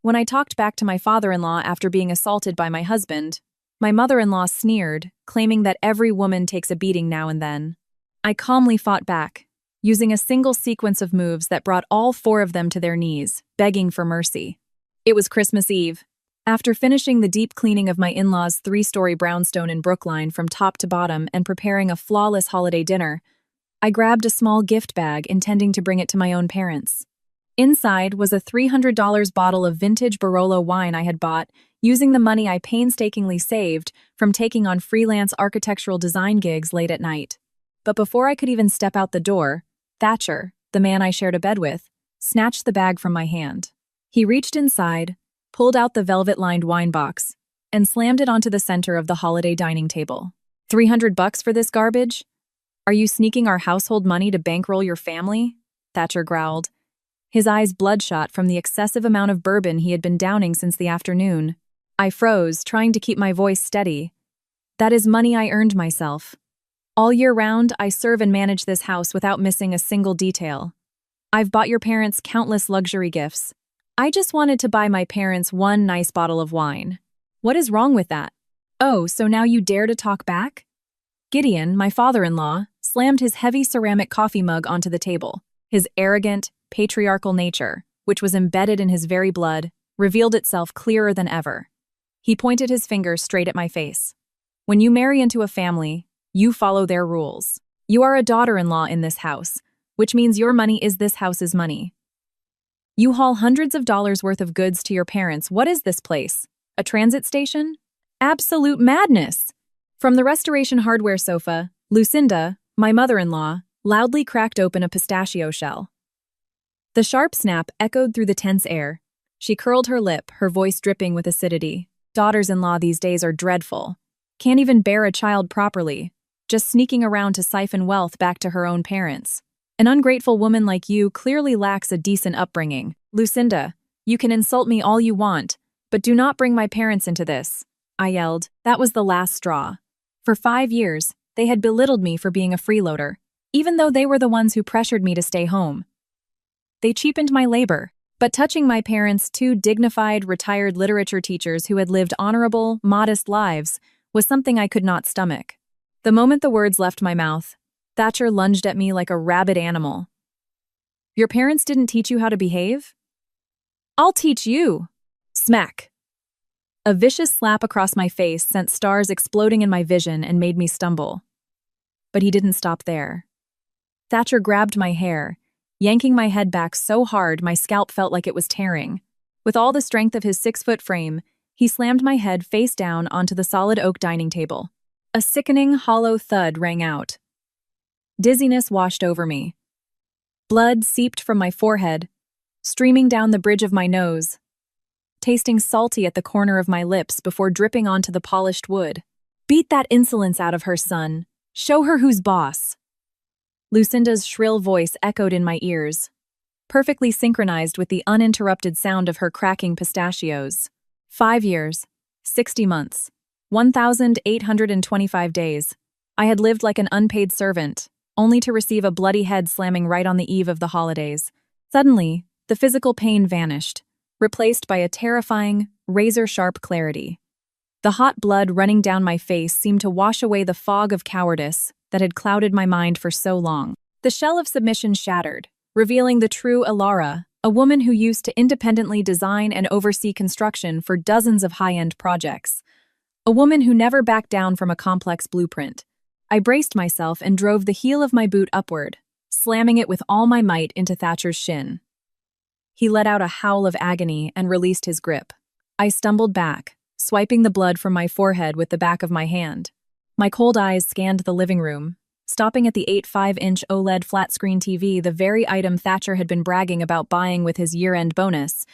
When I talked back to my father-in-law after being assaulted by my husband, my mother-in-law sneered, claiming that every woman takes a beating now and then. I calmly fought back, using a single sequence of moves that brought all four of them to their knees, begging for mercy. It was Christmas Eve. After finishing the deep cleaning of my in-laws' three-story brownstone in Brookline from top to bottom and preparing a flawless holiday dinner, I grabbed a small gift bag intending to bring it to my own parents. Inside was a $300 bottle of vintage Barolo wine I had bought using the money I painstakingly saved from taking on freelance architectural design gigs late at night. But before I could even step out the door, Thatcher, the man I shared a bed with, snatched the bag from my hand. He reached inside, pulled out the velvet-lined wine box, and slammed it onto the center of the holiday dining table. $300 for this garbage? Are you sneaking our household money to bankroll your family? Thatcher growled, his eyes bloodshot from the excessive amount of bourbon he had been downing since the afternoon. I froze, trying to keep my voice steady. That is money I earned myself. All year round, I serve and manage this house without missing a single detail. I've bought your parents countless luxury gifts. I just wanted to buy my parents one nice bottle of wine. What is wrong with that? Oh, so now you dare to talk back? Gideon, my father-in-law, slammed his heavy ceramic coffee mug onto the table. His arrogant, patriarchal nature, which was embedded in his very blood, revealed itself clearer than ever. He pointed his finger straight at my face. When you marry into a family, you follow their rules. You are a daughter-in-law in this house, which means your money is this house's money. You haul hundreds of dollars worth of goods to your parents. What is this place? A transit station? Absolute madness! From the restoration hardware sofa, Lucinda, my mother-in-law, loudly cracked open a pistachio shell. The sharp snap echoed through the tense air. She curled her lip, her voice dripping with acidity. Daughters-in-law these days are dreadful. Can't even bear a child properly, just sneaking around to siphon wealth back to her own parents. An ungrateful woman like you clearly lacks a decent upbringing. Lucinda, you can insult me all you want, but do not bring my parents into this, I yelled. That was the last straw. For 5 years, they had belittled me for being a freeloader, even though they were the ones who pressured me to stay home. They cheapened my labor, but touching my parents, two dignified, retired literature teachers who had lived honorable, modest lives, was something I could not stomach. The moment the words left my mouth, Thatcher lunged at me like a rabid animal. Your parents didn't teach you how to behave? I'll teach you! Smack! A vicious slap across my face sent stars exploding in my vision and made me stumble. But he didn't stop there. Thatcher grabbed my hair, yanking my head back so hard my scalp felt like it was tearing. With all the strength of his 6-foot frame, he slammed my head face down onto the solid oak dining table. A sickening, hollow thud rang out. Dizziness washed over me. Blood seeped from my forehead, streaming down the bridge of my nose, tasting salty at the corner of my lips before dripping onto the polished wood. Beat that insolence out of her, son. Show her who's boss. Lucinda's shrill voice echoed in my ears, perfectly synchronized with the uninterrupted sound of her cracking pistachios. 5 years, 60 months, 1,825 days. I had lived like an unpaid servant, only to receive a bloody head slamming right on the eve of the holidays. Suddenly, the physical pain vanished, replaced by a terrifying, razor-sharp clarity. The hot blood running down my face seemed to wash away the fog of cowardice that had clouded my mind for so long. The shell of submission shattered, revealing the true Alara, a woman who used to independently design and oversee construction for dozens of high-end projects. A woman who never backed down from a complex blueprint. I braced myself and drove the heel of my boot upward, slamming it with all my might into Thatcher's shin. He let out a howl of agony and released his grip. I stumbled back, swiping the blood from my forehead with the back of my hand. My cold eyes scanned the living room, stopping at the 8.5-inch OLED flat-screen TV, the very item Thatcher had been bragging about buying with his year-end bonus,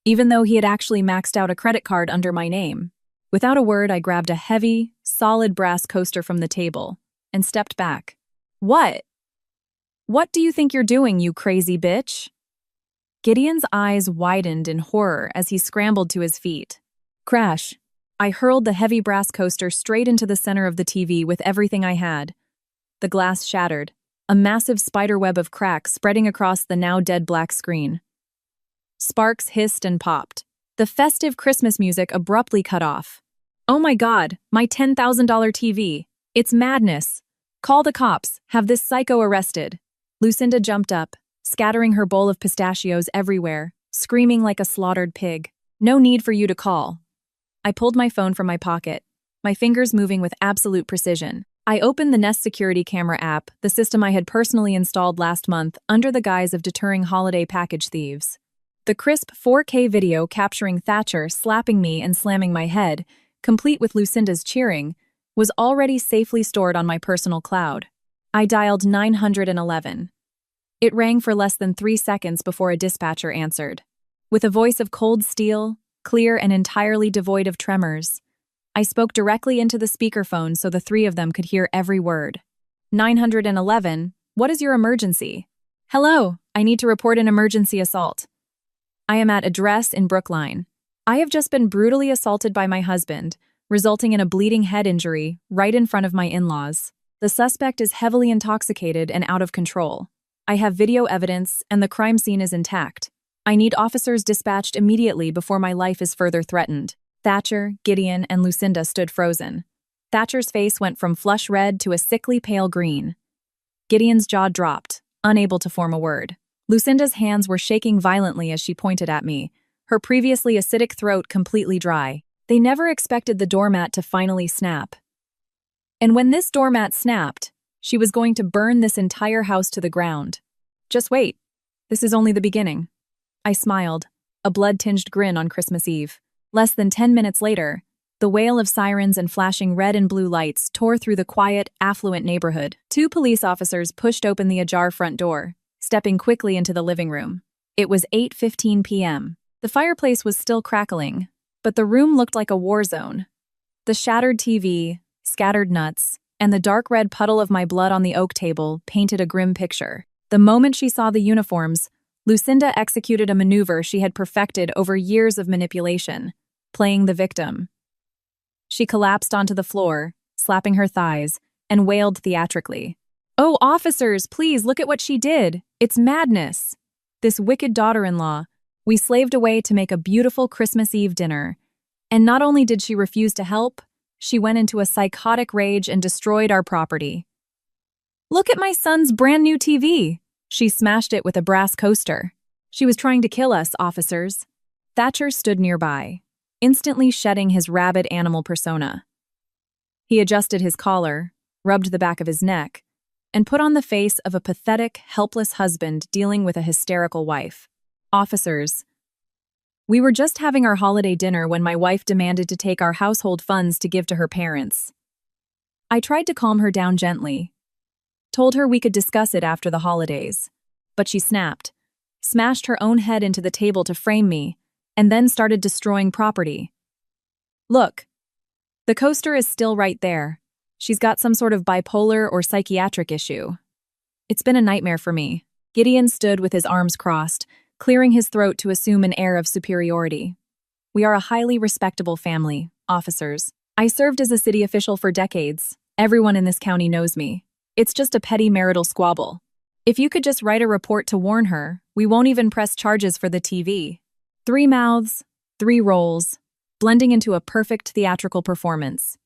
even though he had actually maxed out a credit card under my name. Without a word, I grabbed a heavy, solid brass coaster from the table and stepped back. What? What do you think you're doing, you crazy bitch? Gideon's eyes widened in horror as he scrambled to his feet. Crash! I hurled the heavy brass coaster straight into the center of the TV with everything I had. The glass shattered, a massive spiderweb of cracks spreading across the now dead black screen. Sparks hissed and popped. The festive Christmas music abruptly cut off. Oh my God, my $10,000 TV. It's madness. Call the cops, have this psycho arrested. Lucinda jumped up, scattering her bowl of pistachios everywhere, screaming like a slaughtered pig. No need for you to call. I pulled my phone from my pocket, my fingers moving with absolute precision. I opened the Nest Security Camera app, the system I had personally installed last month under the guise of deterring holiday package thieves. The crisp 4K video capturing Thatcher slapping me and slamming my head, complete with Lucinda's cheering, was already safely stored on my personal cloud. I dialed 911. It rang for less than 3 seconds before a dispatcher answered. With a voice of cold steel, clear and entirely devoid of tremors, I spoke directly into the speakerphone so the three of them could hear every word. 911, what is your emergency? Hello, I need to report an emergency assault. I am at address in Brookline. I have just been brutally assaulted by my husband, resulting in a bleeding head injury right in front of my in-laws. The suspect is heavily intoxicated and out of control. I have video evidence and the crime scene is intact. I need officers dispatched immediately before my life is further threatened. Thatcher, Gideon, and Lucinda stood frozen. Thatcher's face went from flush red to a sickly pale green. Gideon's jaw dropped, unable to form a word. Lucinda's hands were shaking violently as she pointed at me, her previously acidic throat completely dry. They never expected the doormat to finally snap. And when this doormat snapped, she was going to burn this entire house to the ground. Just wait. This is only the beginning. I smiled, a blood-tinged grin on Christmas Eve. Less than 10 minutes later, the wail of sirens and flashing red and blue lights tore through the quiet, affluent neighborhood. 2 police officers pushed open the ajar front door, stepping quickly into the living room. It was 8:15 p.m. The fireplace was still crackling, but the room looked like a war zone. The shattered TV, scattered nuts, and the dark red puddle of my blood on the oak table painted a grim picture. The moment she saw the uniforms, Lucinda executed a maneuver she had perfected over years of manipulation, playing the victim. She collapsed onto the floor, slapping her thighs, and wailed theatrically. "Oh, officers, please look at what she did. It's madness. This wicked daughter-in-law. We slaved away to make a beautiful Christmas Eve dinner. And not only did she refuse to help, she went into a psychotic rage and destroyed our property. Look at my son's brand new TV. She smashed it with a brass coaster. She was trying to kill us, officers." Thatcher stood nearby, instantly shedding his rabid animal persona. He adjusted his collar, rubbed the back of his neck, and put on the face of a pathetic, helpless husband dealing with a hysterical wife. "Officers, we were just having our holiday dinner when my wife demanded to take our household funds to give to her parents. I tried to calm her down gently, told her we could discuss it after the holidays, but she snapped, smashed her own head into the table to frame me, and then started destroying property. Look, the coaster is still right there. She's got some sort of bipolar or psychiatric issue. It's been a nightmare for me." Gideon stood with his arms crossed, clearing his throat to assume an air of superiority. "We are a highly respectable family, officers. I served as a city official for decades. Everyone in this county knows me. It's just a petty marital squabble. If you could just write a report to warn her, we won't even press charges for the TV." 3 mouths, 3 roles, blending into a perfect theatrical performance.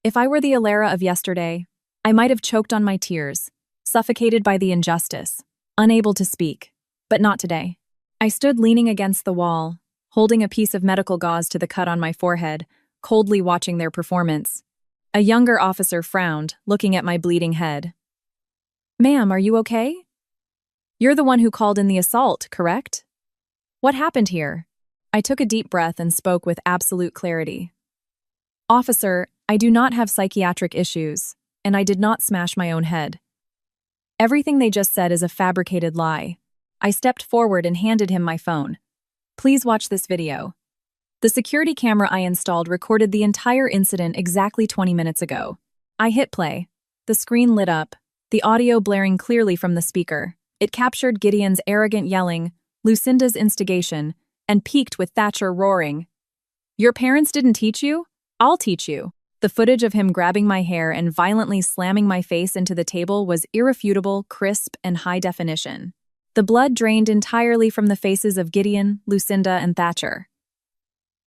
If I were the Alara of yesterday, I might have choked on my tears, suffocated by the injustice, unable to speak, but not today. I stood leaning against the wall, holding a piece of medical gauze to the cut on my forehead, coldly watching their performance. A younger officer frowned, looking at my bleeding head. "Ma'am, are you okay? You're the one who called in the assault, correct? What happened here?" I took a deep breath and spoke with absolute clarity. "Officer, I do not have psychiatric issues, and I did not smash my own head. Everything they just said is a fabricated lie." I stepped forward and handed him my phone. "Please watch this video." The security camera I installed recorded the entire incident exactly 20 minutes ago. I hit play. The screen lit up, the audio blaring clearly from the speaker. It captured Gideon's arrogant yelling, Lucinda's instigation, and peaked with Thatcher roaring, "Your parents didn't teach you? I'll teach you." The footage of him grabbing my hair and violently slamming my face into the table was irrefutable, crisp, and high definition. The blood drained entirely from the faces of Gideon, Lucinda, and Thatcher.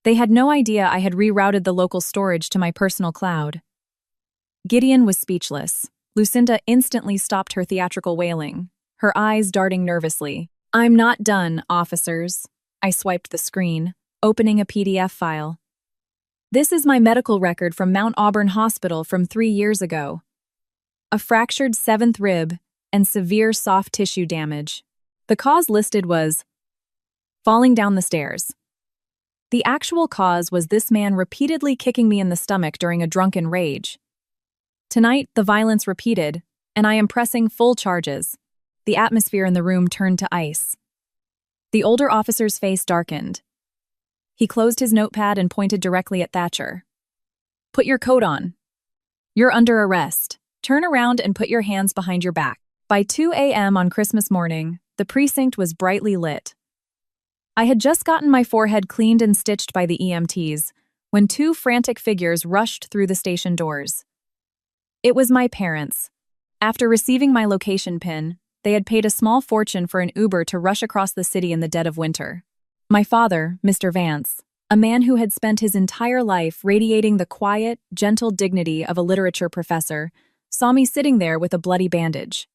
They had no idea I had rerouted the local storage to my personal cloud. Gideon was speechless. Lucinda instantly stopped her theatrical wailing, her eyes darting nervously. "I'm not done, officers." I swiped the screen, opening a PDF file. "This is my medical record from Mount Auburn Hospital from 3 years ago. A fractured 7th rib and severe soft tissue damage. The cause listed was falling down the stairs. The actual cause was this man repeatedly kicking me in the stomach during a drunken rage. Tonight, the violence repeated, and I am pressing full charges." The atmosphere in the room turned to ice. The older officer's face darkened. He closed his notepad and pointed directly at Thatcher. "Put your coat on. You're under arrest. Turn around and put your hands behind your back." By 2 a.m. on Christmas morning, the precinct was brightly lit. I had just gotten my forehead cleaned and stitched by the EMTs when 2 frantic figures rushed through the station doors. It was my parents. After receiving my location pin, they had paid a small fortune for an Uber to rush across the city in the dead of winter. My father, Mr. Vance, a man who had spent his entire life radiating the quiet, gentle dignity of a literature professor, saw me sitting there with a bloody bandage.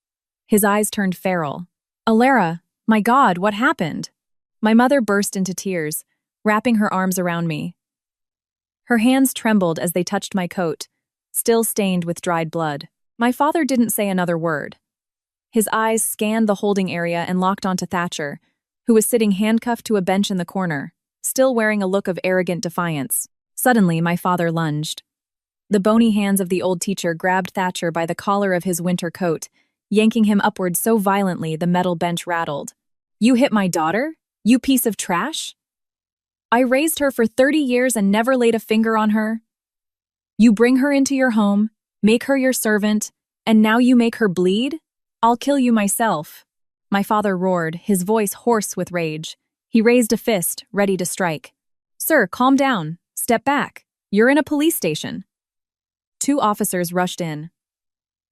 His eyes turned feral. "Alara, my God, what happened?" My mother burst into tears, wrapping her arms around me. Her hands trembled as they touched my coat, still stained with dried blood. My father didn't say another word. His eyes scanned the holding area and locked onto Thatcher, who was sitting handcuffed to a bench in the corner, still wearing a look of arrogant defiance. Suddenly, my father lunged. The bony hands of the old teacher grabbed Thatcher by the collar of his winter coat, yanking him upward so violently the metal bench rattled. "You hit my daughter? You piece of trash? I raised her for 30 years and never laid a finger on her. You bring her into your home, make her your servant, and now you make her bleed? I'll kill you myself." My father roared, his voice hoarse with rage. He raised a fist, ready to strike. "Sir, calm down. Step back. You're in a police station." 2 officers rushed in,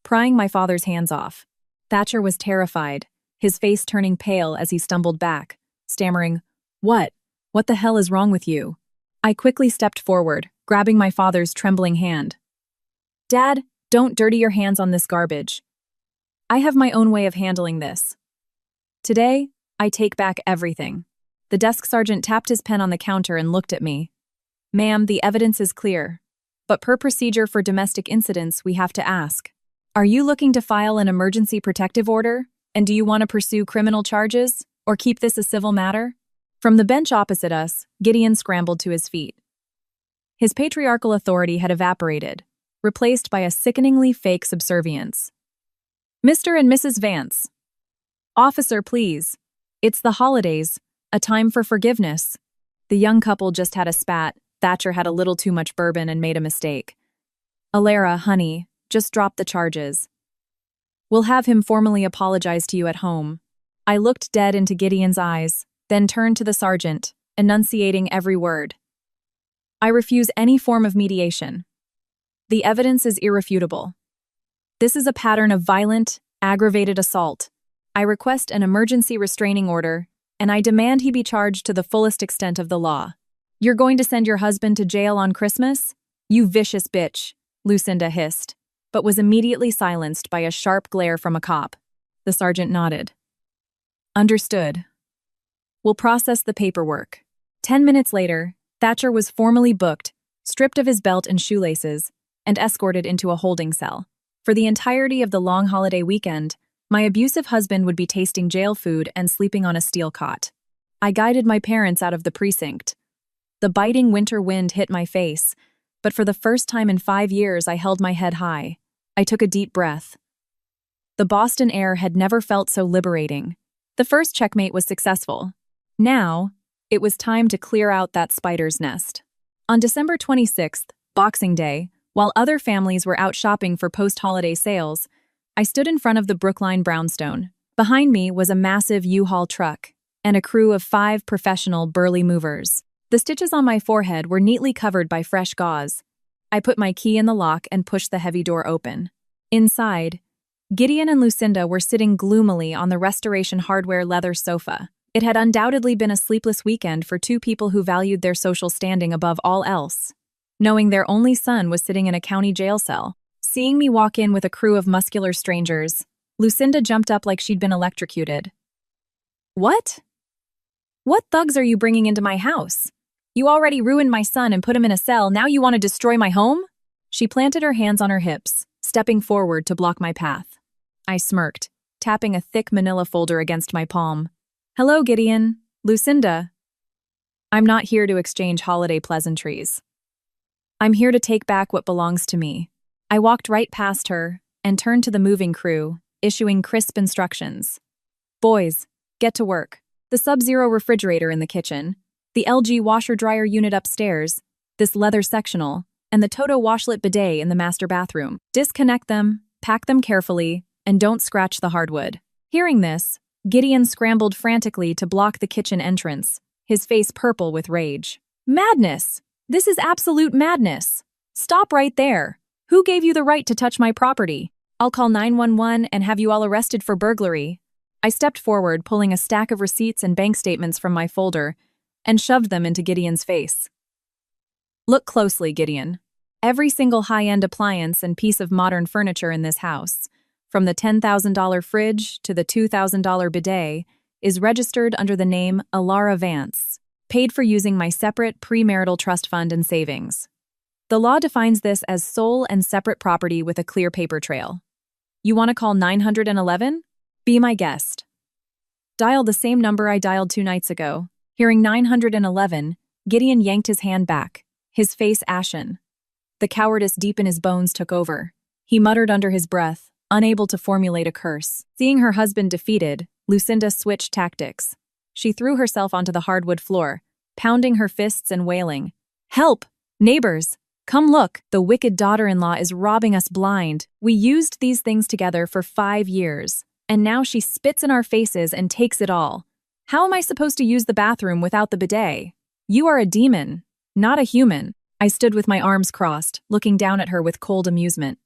prying my father's hands off. Thatcher was terrified, his face turning pale as he stumbled back, stammering, What the hell is wrong with you?" I quickly stepped forward, grabbing my father's trembling hand. "Dad, don't dirty your hands on this garbage. I have my own way of handling this. Today, I take back everything." The desk sergeant tapped his pen on the counter and looked at me. "Ma'am, the evidence is clear. But per procedure for domestic incidents, we have to ask. Are you looking to file an emergency protective order? And do you want to pursue criminal charges? Or keep this a civil matter?" From the bench opposite us, Gideon scrambled to his feet. His patriarchal authority had evaporated, replaced by a sickeningly fake subservience. "Mr. and Mrs. Vance. Officer, please. It's the holidays, a time for forgiveness." The young couple just had a spat. Thatcher had a little too much bourbon and made a mistake. "Alara, honey, just drop the charges. We'll have him formally apologize to you at home." I looked dead into Gideon's eyes, then turned to the sergeant, enunciating every word. "I refuse any form of mediation. The evidence is irrefutable. This is a pattern of violent, aggravated assault. I request an emergency restraining order, and I demand he be charged to the fullest extent of the law." "You're going to send your husband to jail on Christmas? You vicious bitch," Lucinda hissed, but was immediately silenced by a sharp glare from a cop. The sergeant nodded. "Understood. We'll process the paperwork." 10 minutes later, Thatcher was formally booked, stripped of his belt and shoelaces, and escorted into a holding cell. For the entirety of the long holiday weekend, my abusive husband would be tasting jail food and sleeping on a steel cot. I guided my parents out of the precinct. The biting winter wind hit my face, but for the first time in 5 years I held my head high. I took a deep breath. The Boston air had never felt so liberating. The first checkmate was successful. Now, it was time to clear out that spider's nest. On December 26th, Boxing Day, while other families were out shopping for post-holiday sales, I stood in front of the Brookline brownstone. Behind me was a massive U-Haul truck and a crew of 5 professional burly movers. The stitches on my forehead were neatly covered by fresh gauze. I put my key in the lock and pushed the heavy door open. Inside, Gideon and Lucinda were sitting gloomily on the Restoration Hardware leather sofa. It had undoubtedly been a sleepless weekend for two people who valued their social standing above all else, knowing their only son was sitting in a county jail cell. Seeing me walk in with a crew of muscular strangers, Lucinda jumped up like she'd been electrocuted. What? What thugs are you bringing into my house? You already ruined my son and put him in a cell, now you want to destroy my home? She planted her hands on her hips, stepping forward to block my path. I smirked, tapping a thick manila folder against my palm. Hello, Gideon. Lucinda. I'm not here to exchange holiday pleasantries. I'm here to take back what belongs to me. I walked right past her and turned to the moving crew, issuing crisp instructions. Boys, get to work. The Sub-Zero refrigerator in the kitchen, the LG washer-dryer unit upstairs, this leather sectional, and the Toto washlet bidet in the master bathroom. Disconnect them, pack them carefully, and don't scratch the hardwood. Hearing this, Gideon scrambled frantically to block the kitchen entrance, his face purple with rage. Madness! This is absolute madness! Stop right there! Who gave you the right to touch my property? I'll call 911 and have you all arrested for burglary. I stepped forward, pulling a stack of receipts and bank statements from my folder, and shoved them into Gideon's face. Look closely, Gideon. Every single high-end appliance and piece of modern furniture in this house, from the $10,000 fridge to the $2,000 bidet, is registered under the name Alara Vance, paid for using my separate premarital trust fund and savings. The law defines this as sole and separate property with a clear paper trail. You want to call 911? Be my guest. Dial the same number I dialed 2 nights ago. Hearing 911, Gideon yanked his hand back, his face ashen. The cowardice deep in his bones took over. He muttered under his breath, unable to formulate a curse. Seeing her husband defeated, Lucinda switched tactics. She threw herself onto the hardwood floor, pounding her fists and wailing. Help! Neighbors! Come look, the wicked daughter-in-law is robbing us blind. We used these things together for 5 years. And now she spits in our faces and takes it all. How am I supposed to use the bathroom without the bidet? You are a demon, not a human. I stood with my arms crossed, looking down at her with cold amusement.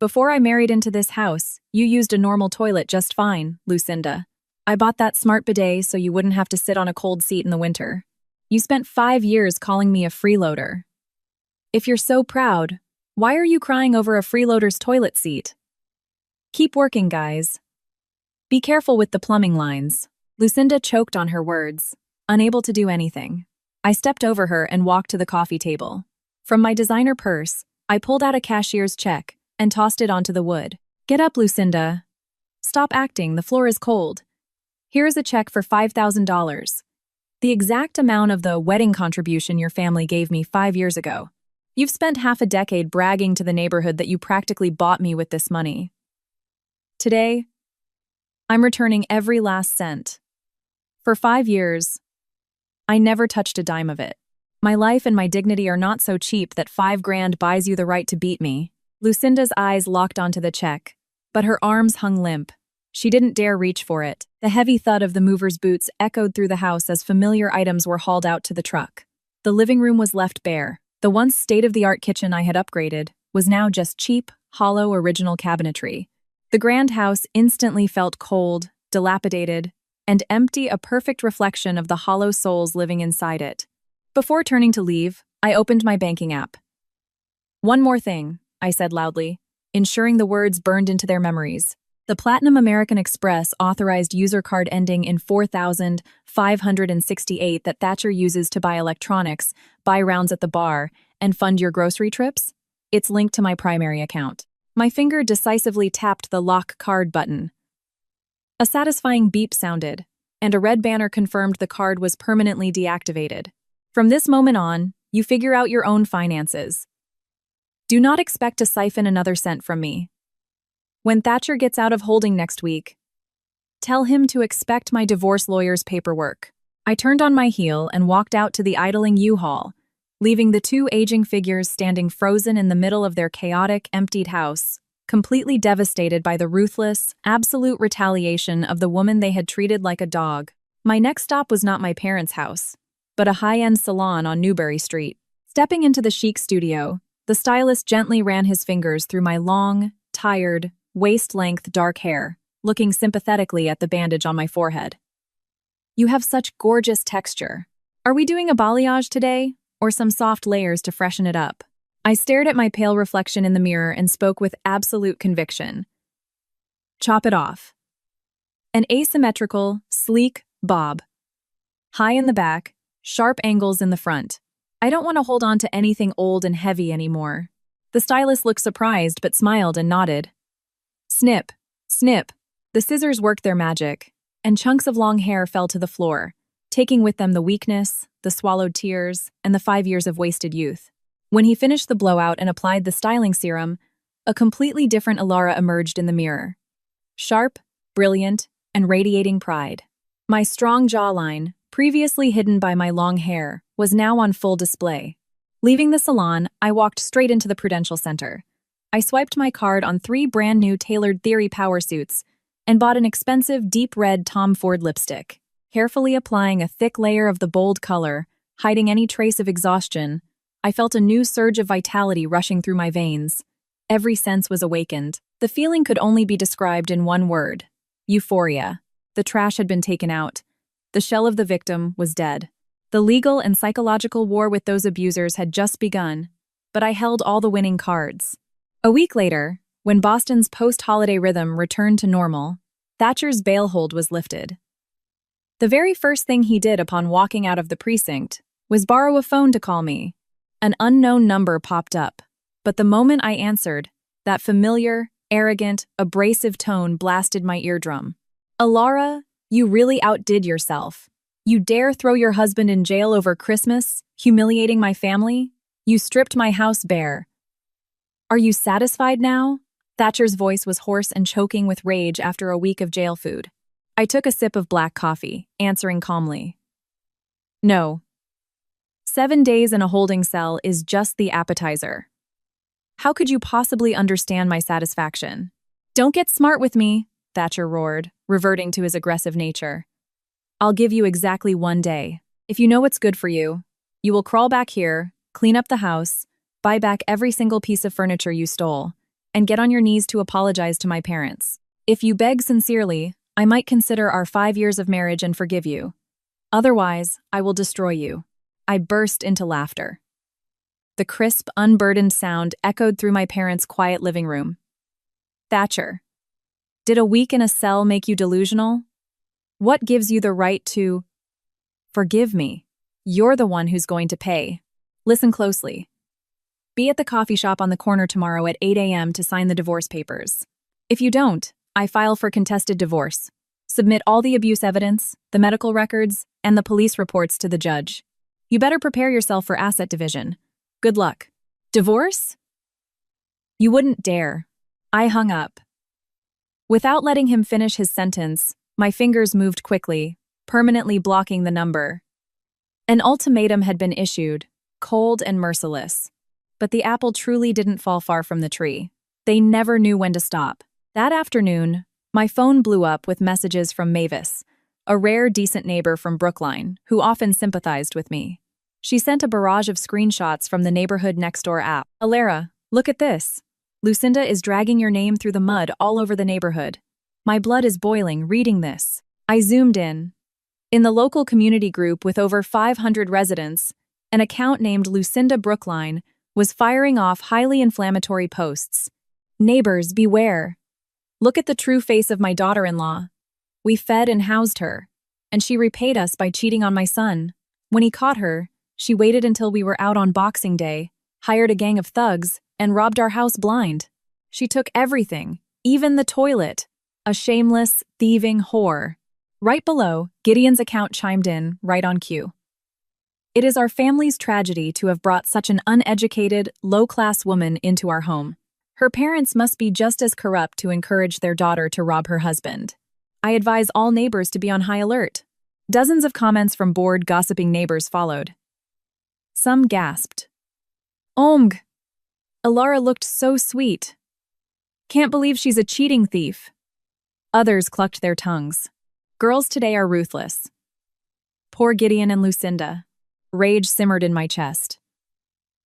Before I married into this house, you used a normal toilet just fine, Lucinda. I bought that smart bidet so you wouldn't have to sit on a cold seat in the winter. You spent 5 years calling me a freeloader. If you're so proud, why are you crying over a freeloader's toilet seat? Keep working, guys. Be careful with the plumbing lines. Lucinda choked on her words, unable to do anything. I stepped over her and walked to the coffee table. From my designer purse, I pulled out a cashier's check and tossed it onto the wood. Get up, Lucinda. Stop acting, the floor is cold. Here is a check for $5,000. The exact amount of the wedding contribution your family gave me 5 years ago. You've spent half a decade bragging to the neighborhood that you practically bought me with this money. Today, I'm returning every last cent. For 5 years, I never touched a dime of it. My life and my dignity are not so cheap that $5,000 buys you the right to beat me. Lucinda's eyes locked onto the check, but her arms hung limp. She didn't dare reach for it. The heavy thud of the mover's boots echoed through the house as familiar items were hauled out to the truck. The living room was left bare. The once state-of-the-art kitchen I had upgraded was now just cheap, hollow original cabinetry. The grand house instantly felt cold, dilapidated, and empty, a perfect reflection of the hollow souls living inside it. Before turning to leave, I opened my banking app. One more thing, I said loudly, ensuring the words burned into their memories. The Platinum American Express authorized user card ending in 4,568 that Thatcher uses to buy electronics, buy rounds at the bar, and fund your grocery trips? It's linked to my primary account. My finger decisively tapped the lock card button. A satisfying beep sounded, and a red banner confirmed the card was permanently deactivated. From this moment on, you figure out your own finances. Do not expect to siphon another cent from me. When Thatcher gets out of holding next week, tell him to expect my divorce lawyer's paperwork. I turned on my heel and walked out to the idling U-Haul, leaving the two aging figures standing frozen in the middle of their chaotic, emptied house, completely devastated by the ruthless, absolute retaliation of the woman they had treated like a dog. My next stop was not my parents' house, but a high-end salon on Newbury Street. Stepping into the chic studio, the stylist gently ran his fingers through my long, tired, waist-length dark hair, looking sympathetically at the bandage on my forehead. You have such gorgeous texture. Are we doing a balayage today, or some soft layers to freshen it up? I stared at my pale reflection in the mirror and spoke with absolute conviction. Chop it off. An asymmetrical, sleek bob. High in the back, sharp angles in the front. I don't want to hold on to anything old and heavy anymore. The stylist looked surprised but smiled and nodded. Snip, snip. The scissors worked their magic, and chunks of long hair fell to the floor, taking with them the weakness, the swallowed tears, and the 5 years of wasted youth. When he finished the blowout and applied the styling serum, a completely different Alara emerged in the mirror. Sharp, brilliant, and radiating pride. My strong jawline, previously hidden by my long hair, was now on full display. Leaving the salon, I walked straight into the Prudential Center. I swiped my card on 3 brand-new tailored Theory power suits and bought an expensive deep red Tom Ford lipstick. Carefully applying a thick layer of the bold color, hiding any trace of exhaustion, I felt a new surge of vitality rushing through my veins. Every sense was awakened. The feeling could only be described in one word: euphoria. The trash had been taken out. The shell of the victim was dead. The legal and psychological war with those abusers had just begun, but I held all the winning cards. A week later, when Boston's post-holiday rhythm returned to normal, Thatcher's bail hold was lifted. The very first thing he did upon walking out of the precinct was borrow a phone to call me. An unknown number popped up, but the moment I answered, that familiar, arrogant, abrasive tone blasted my eardrum. Alara, you really outdid yourself. You dare throw your husband in jail over Christmas, humiliating my family? You stripped my house bare. Are you satisfied now? Thatcher's voice was hoarse and choking with rage after a week of jail food. I took a sip of black coffee, answering calmly. No. 7 days in a holding cell is just the appetizer. How could you possibly understand my satisfaction? Don't get smart with me, Thatcher roared, reverting to his aggressive nature. I'll give you exactly 1 day. If you know what's good for you, you will crawl back here, clean up the house, buy back every single piece of furniture you stole, and get on your knees to apologize to my parents. If you beg sincerely, I might consider our 5 years of marriage and forgive you. Otherwise, I will destroy you. I burst into laughter. The crisp, unburdened sound echoed through my parents' quiet living room. Thatcher, did a week in a cell make you delusional? What gives you the right to... Forgive me. You're the one who's going to pay. Listen closely. Be at the coffee shop on the corner tomorrow at 8 a.m. to sign the divorce papers. If you don't, I file for contested divorce. Submit all the abuse evidence, the medical records, and the police reports to the judge. You better prepare yourself for asset division. Good luck. Divorce? You wouldn't dare. I hung up. Without letting him finish his sentence, my fingers moved quickly, permanently blocking the number. An ultimatum had been issued, cold and merciless. But the apple truly didn't fall far from the tree. They never knew when to stop. That afternoon, my phone blew up with messages from Mavis, a rare decent neighbor from Brookline, who often sympathized with me. She sent a barrage of screenshots from the neighborhood next-door app. Alara, look at this. Lucinda is dragging your name through the mud all over the neighborhood. My blood is boiling reading this. I zoomed in. In the local community group with over 500 residents, an account named Lucinda Brookline was firing off highly inflammatory posts. Neighbors, beware. Look at the true face of my daughter-in-law. We fed and housed her, and she repaid us by cheating on my son. When he caught her, she waited until we were out on Boxing Day, hired a gang of thugs, and robbed our house blind. She took everything, even the toilet. A shameless, thieving whore. Right below, Gideon's account chimed in, right on cue. It is our family's tragedy to have brought such an uneducated, low-class woman into our home. Her parents must be just as corrupt to encourage their daughter to rob her husband. I advise all neighbors to be on high alert. Dozens of comments from bored, gossiping neighbors followed. Some gasped. Omg! Alara looked so sweet. Can't believe she's a cheating thief. Others clucked their tongues. Girls today are ruthless. Poor Gideon and Lucinda. Rage simmered in my chest.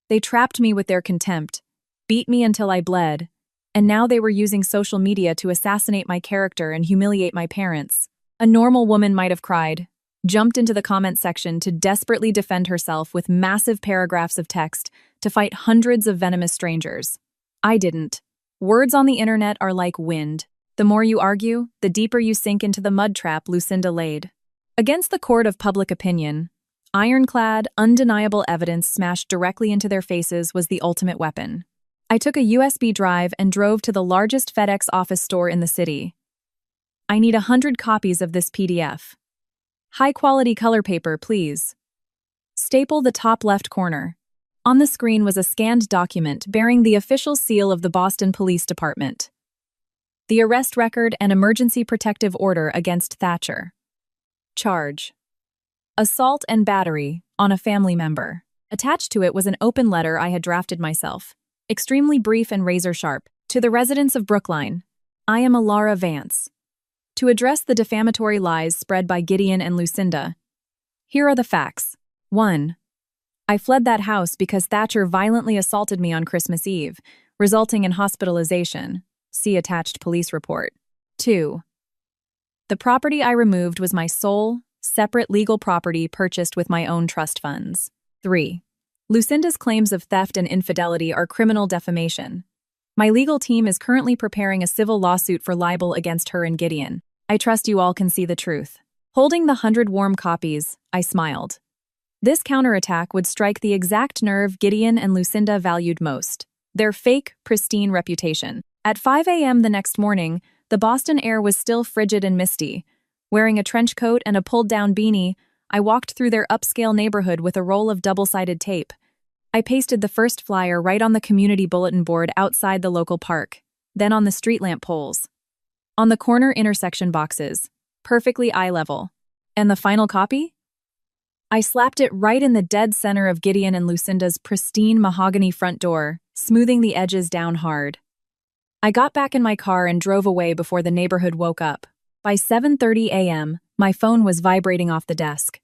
They trapped me with their contempt, beat me until I bled, and now they were using social media to assassinate my character and humiliate my parents. A normal woman might have cried, jumped into the comment section to desperately defend herself with massive paragraphs of text to fight hundreds of venomous strangers. I didn't. Words on the internet are like wind. The more you argue, the deeper you sink into the mud trap Lucinda laid. Against the court of public opinion, ironclad, undeniable evidence smashed directly into their faces was the ultimate weapon. I took a USB drive and drove to the largest FedEx office store in the city. I need 100 copies of this PDF. High-quality color paper, please. Staple the top left corner. On the screen was a scanned document bearing the official seal of the Boston Police Department. The arrest record and emergency protective order against Thatcher. Charge: assault and battery on a family member. Attached to it was an open letter I had drafted myself, extremely brief and razor-sharp. To the residents of Brookline, I am Alara Vance. To address the defamatory lies spread by Gideon and Lucinda, here are the facts. 1. I fled that house because Thatcher violently assaulted me on Christmas Eve, resulting in hospitalization. See attached police report. 2. The property I removed was my sole, separate legal property purchased with my own trust funds. 3. Lucinda's claims of theft and infidelity are criminal defamation. My legal team is currently preparing a civil lawsuit for libel against her and Gideon. I trust you all can see the truth. Holding the 100 warm copies, I smiled. This counterattack would strike the exact nerve Gideon and Lucinda valued most: their fake, pristine reputation. At 5 a.m. the next morning, the Boston air was still frigid and misty. Wearing a trench coat and a pulled-down beanie, I walked through their upscale neighborhood with a roll of double-sided tape. I pasted the first flyer right on the community bulletin board outside the local park, then on the street lamp poles. On the corner intersection boxes, perfectly eye level. And the final copy? I slapped it right in the dead center of Gideon and Lucinda's pristine mahogany front door, smoothing the edges down hard. I got back in my car and drove away before the neighborhood woke up. By 7:30 a.m., my phone was vibrating off the desk.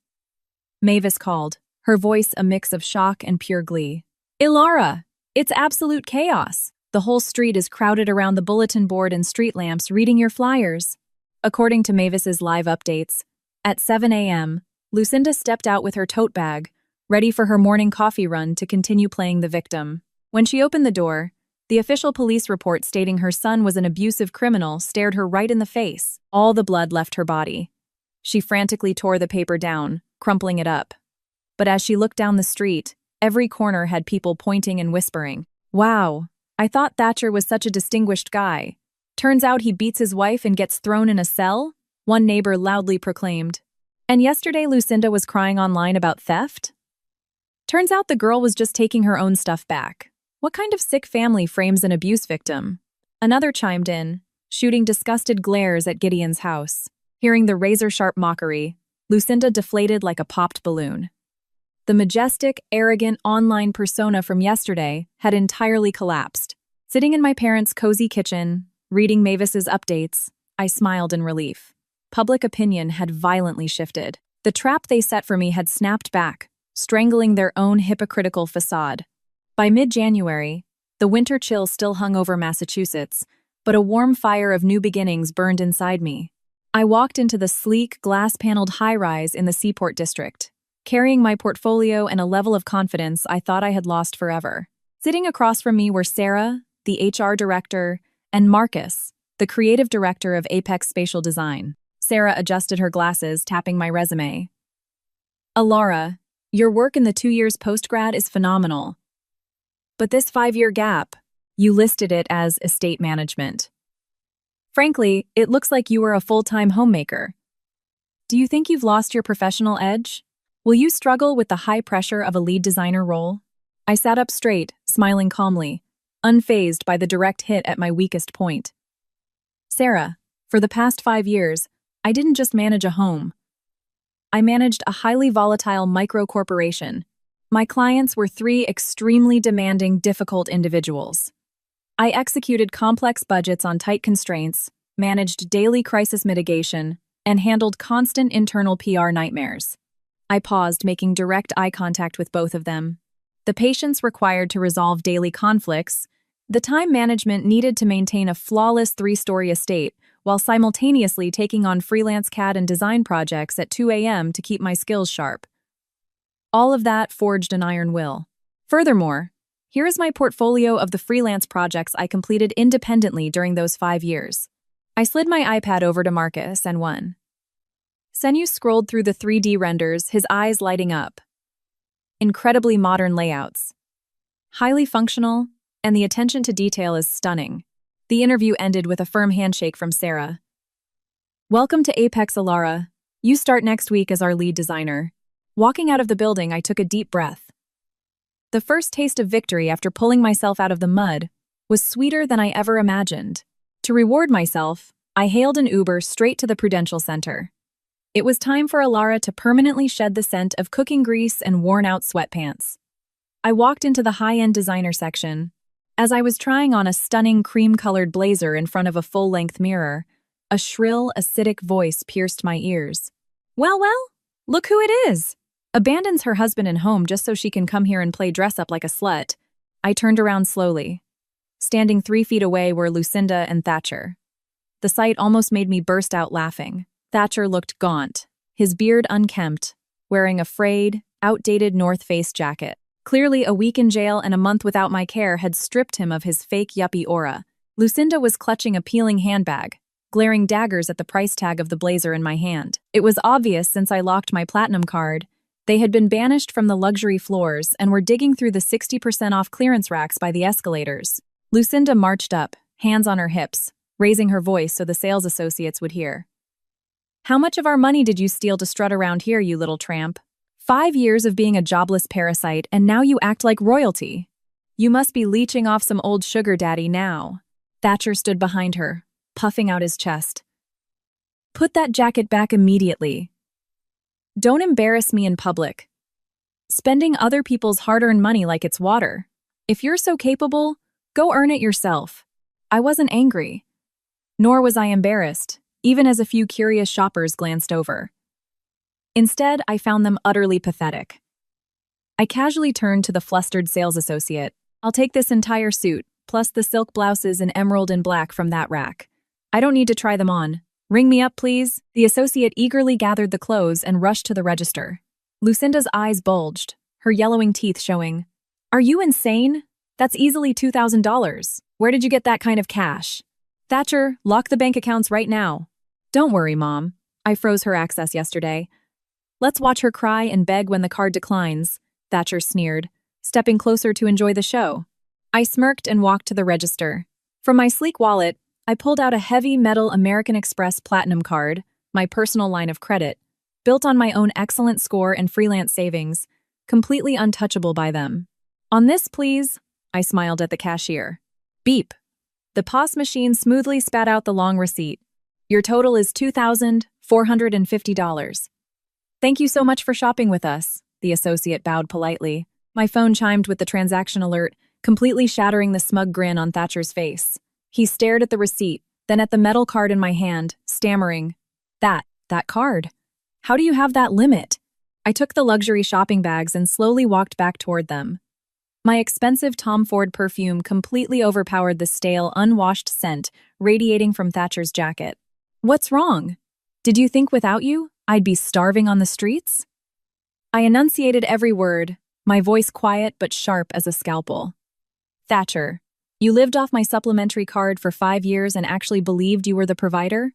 Mavis called, her voice a mix of shock and pure glee. Ilara, it's absolute chaos. The whole street is crowded around the bulletin board and street lamps reading your flyers. According to Mavis's live updates, at 7 a.m., Lucinda stepped out with her tote bag, ready for her morning coffee run to continue playing the victim. When she opened the door, the official police report stating her son was an abusive criminal stared her right in the face. All the blood left her body. She frantically tore the paper down, crumpling it up. But as she looked down the street, every corner had people pointing and whispering. Wow, I thought Thatcher was such a distinguished guy. Turns out he beats his wife and gets thrown in a cell? One neighbor loudly proclaimed. And yesterday Lucinda was crying online about theft? Turns out the girl was just taking her own stuff back. What kind of sick family frames an abuse victim? Another chimed in, shooting disgusted glares at Gideon's house. Hearing the razor-sharp mockery, Lucinda deflated like a popped balloon. The majestic, arrogant online persona from yesterday had entirely collapsed. Sitting in my parents' cozy kitchen, reading Mavis's updates, I smiled in relief. Public opinion had violently shifted. The trap they set for me had snapped back, strangling their own hypocritical facade. By mid-January, the winter chill still hung over Massachusetts, but a warm fire of new beginnings burned inside me. I walked into the sleek, glass-paneled high-rise in the Seaport District, carrying my portfolio and a level of confidence I thought I had lost forever. Sitting across from me were Sarah, the HR director, and Marcus, the creative director of Apex Spatial Design. Sarah adjusted her glasses, tapping my resume. Alara, your work in the 2 years post-grad is phenomenal. But this 5-year gap, you listed it as estate management. Frankly, it looks like you were a full-time homemaker. Do you think you've lost your professional edge? Will you struggle with the high pressure of a lead designer role? I sat up straight, smiling calmly, unfazed by the direct hit at my weakest point. Sarah, for the past 5 years, I didn't just manage a home. I managed a highly volatile micro-corporation. My clients were 3 extremely demanding, difficult individuals. I executed complex budgets on tight constraints, managed daily crisis mitigation, and handled constant internal PR nightmares. I paused, making direct eye contact with both of them. The patience required to resolve daily conflicts, the time management needed to maintain a flawless 3-story estate while simultaneously taking on freelance CAD and design projects at 2 a.m. to keep my skills sharp. All of that forged an iron will. Furthermore, here is my portfolio of the freelance projects I completed independently during those 5 years. I slid my iPad over to Marcus and won. Senyu scrolled through the 3D renders, his eyes lighting up. Incredibly modern layouts. Highly functional, and the attention to detail is stunning. The interview ended with a firm handshake from Sarah. Welcome to Apex, Alara. You start next week as our lead designer. Walking out of the building, I took a deep breath. The first taste of victory after pulling myself out of the mud was sweeter than I ever imagined. To reward myself, I hailed an Uber straight to the Prudential Center. It was time for Alara to permanently shed the scent of cooking grease and worn-out sweatpants. I walked into the high-end designer section. As I was trying on a stunning cream-colored blazer in front of a full-length mirror, a shrill, acidic voice pierced my ears. Well, look who it is! Abandons her husband and home just so she can come here and play dress-up like a slut. I turned around slowly. Standing 3 feet away were Lucinda and Thatcher. The sight almost made me burst out laughing. Thatcher looked gaunt, his beard unkempt, wearing a frayed, outdated North Face jacket. Clearly, a week in jail and a month without my care had stripped him of his fake yuppie aura. Lucinda was clutching a peeling handbag, glaring daggers at the price tag of the blazer in my hand. It was obvious since I locked my platinum card. They had been banished from the luxury floors and were digging through the 60% off clearance racks by the escalators. Lucinda marched up, hands on her hips, raising her voice so the sales associates would hear. How much of our money did you steal to strut around here, you little tramp? 5 years of being a jobless parasite, and now you act like royalty. You must be leeching off some old sugar daddy now. Thatcher stood behind her, puffing out his chest. Put that jacket back immediately. Don't embarrass me in public. Spending other people's hard-earned money like it's water. If you're so capable, go earn it yourself. I wasn't angry. Nor was I embarrassed, even as a few curious shoppers glanced over. Instead, I found them utterly pathetic. I casually turned to the flustered sales associate. I'll take this entire suit, plus the silk blouses in emerald and black from that rack. I don't need to try them on. Ring me up, please. The associate eagerly gathered the clothes and rushed to the register. Lucinda's eyes bulged, her yellowing teeth showing. Are you insane? That's easily $2,000. Where did you get that kind of cash? Thatcher, lock the bank accounts right now. Don't worry, Mom. I froze her access yesterday. Let's watch her cry and beg when the card declines, Thatcher sneered, stepping closer to enjoy the show. I smirked and walked to the register. From my sleek wallet, I pulled out a heavy metal American Express Platinum card, my personal line of credit, built on my own excellent score and freelance savings, completely untouchable by them. On this, please, I smiled at the cashier. Beep. The POS machine smoothly spat out the long receipt. Your total is $2,450. Thank you so much for shopping with us, the associate bowed politely. My phone chimed with the transaction alert, completely shattering the smug grin on Thatcher's face. He stared at the receipt, then at the metal card in my hand, stammering, That card? How do you have that limit? I took the luxury shopping bags and slowly walked back toward them. My expensive Tom Ford perfume completely overpowered the stale, unwashed scent radiating from Thatcher's jacket. What's wrong? Did you think without you, I'd be starving on the streets? I enunciated every word, my voice quiet but sharp as a scalpel. Thatcher, you lived off my supplementary card for 5 years and actually believed you were the provider?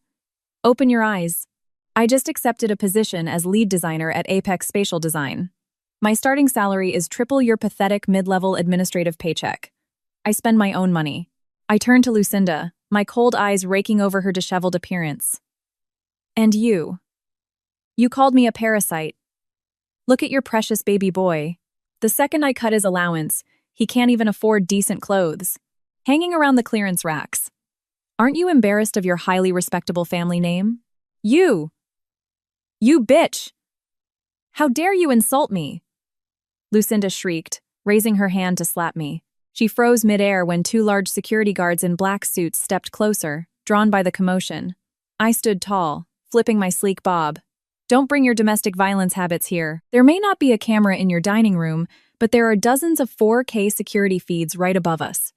Open your eyes. I just accepted a position as lead designer at Apex Spatial Design. My starting salary is triple your pathetic mid-level administrative paycheck. I spend my own money. I turned to Lucinda, my cold eyes raking over her disheveled appearance. And you. You called me a parasite. Look at your precious baby boy. The second I cut his allowance, he can't even afford decent clothes. Hanging around the clearance racks. Aren't you embarrassed of your highly respectable family name? You bitch! How dare you insult me? Lucinda shrieked, raising her hand to slap me. She froze midair when 2 large security guards in black suits stepped closer, drawn by the commotion. I stood tall, flipping my sleek bob. Don't bring your domestic violence habits here. There may not be a camera in your dining room, but there are dozens of 4K security feeds right above us.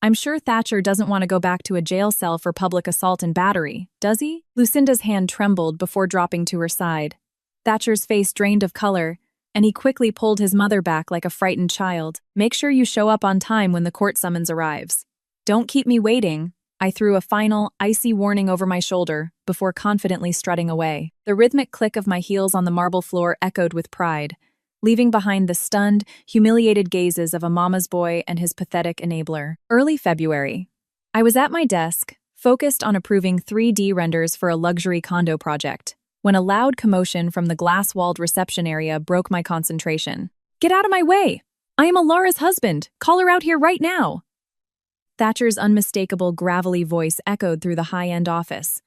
I'm sure Thatcher doesn't want to go back to a jail cell for public assault and battery, does he? Lucinda's hand trembled before dropping to her side. Thatcher's face drained of color, and he quickly pulled his mother back like a frightened child. Make sure you show up on time when the court summons arrives. Don't keep me waiting. I threw a final, icy warning over my shoulder before confidently strutting away. The rhythmic click of my heels on the marble floor echoed with pride, leaving behind the stunned, humiliated gazes of a mama's boy and his pathetic enabler. Early February. I was at my desk, focused on approving 3D renders for a luxury condo project, when a loud commotion from the glass-walled reception area broke my concentration. Get out of my way! I am Alara's husband! Call her out here right now! Thatcher's unmistakable, gravelly voice echoed through the high-end office.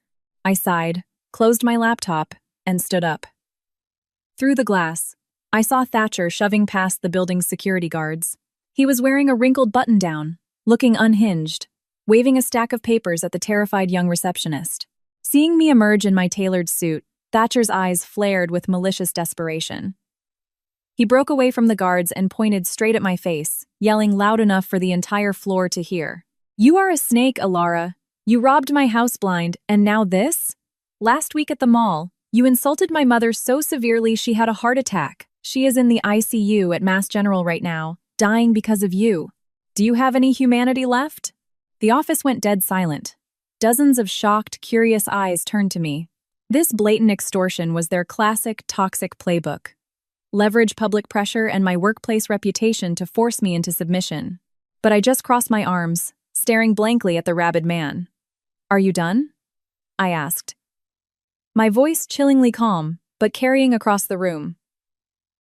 I sighed, closed my laptop, and stood up. Through the glass, I saw Thatcher shoving past the building's security guards. He was wearing a wrinkled button-down, looking unhinged, waving a stack of papers at the terrified young receptionist. Seeing me emerge in my tailored suit, Thatcher's eyes flared with malicious desperation. He broke away from the guards and pointed straight at my face, yelling loud enough for the entire floor to hear. You are a snake, Alara. You robbed my house blind, and now this? Last week at the mall, you insulted my mother so severely she had a heart attack. She is in the ICU at Mass General right now, dying because of you. Do you have any humanity left? The office went dead silent. Dozens of shocked, curious eyes turned to me. This blatant extortion was their classic, toxic playbook. Leverage public pressure and my workplace reputation to force me into submission. But I just crossed my arms, staring blankly at the rabid man. Are you done? I asked. My voice chillingly calm, but carrying across the room.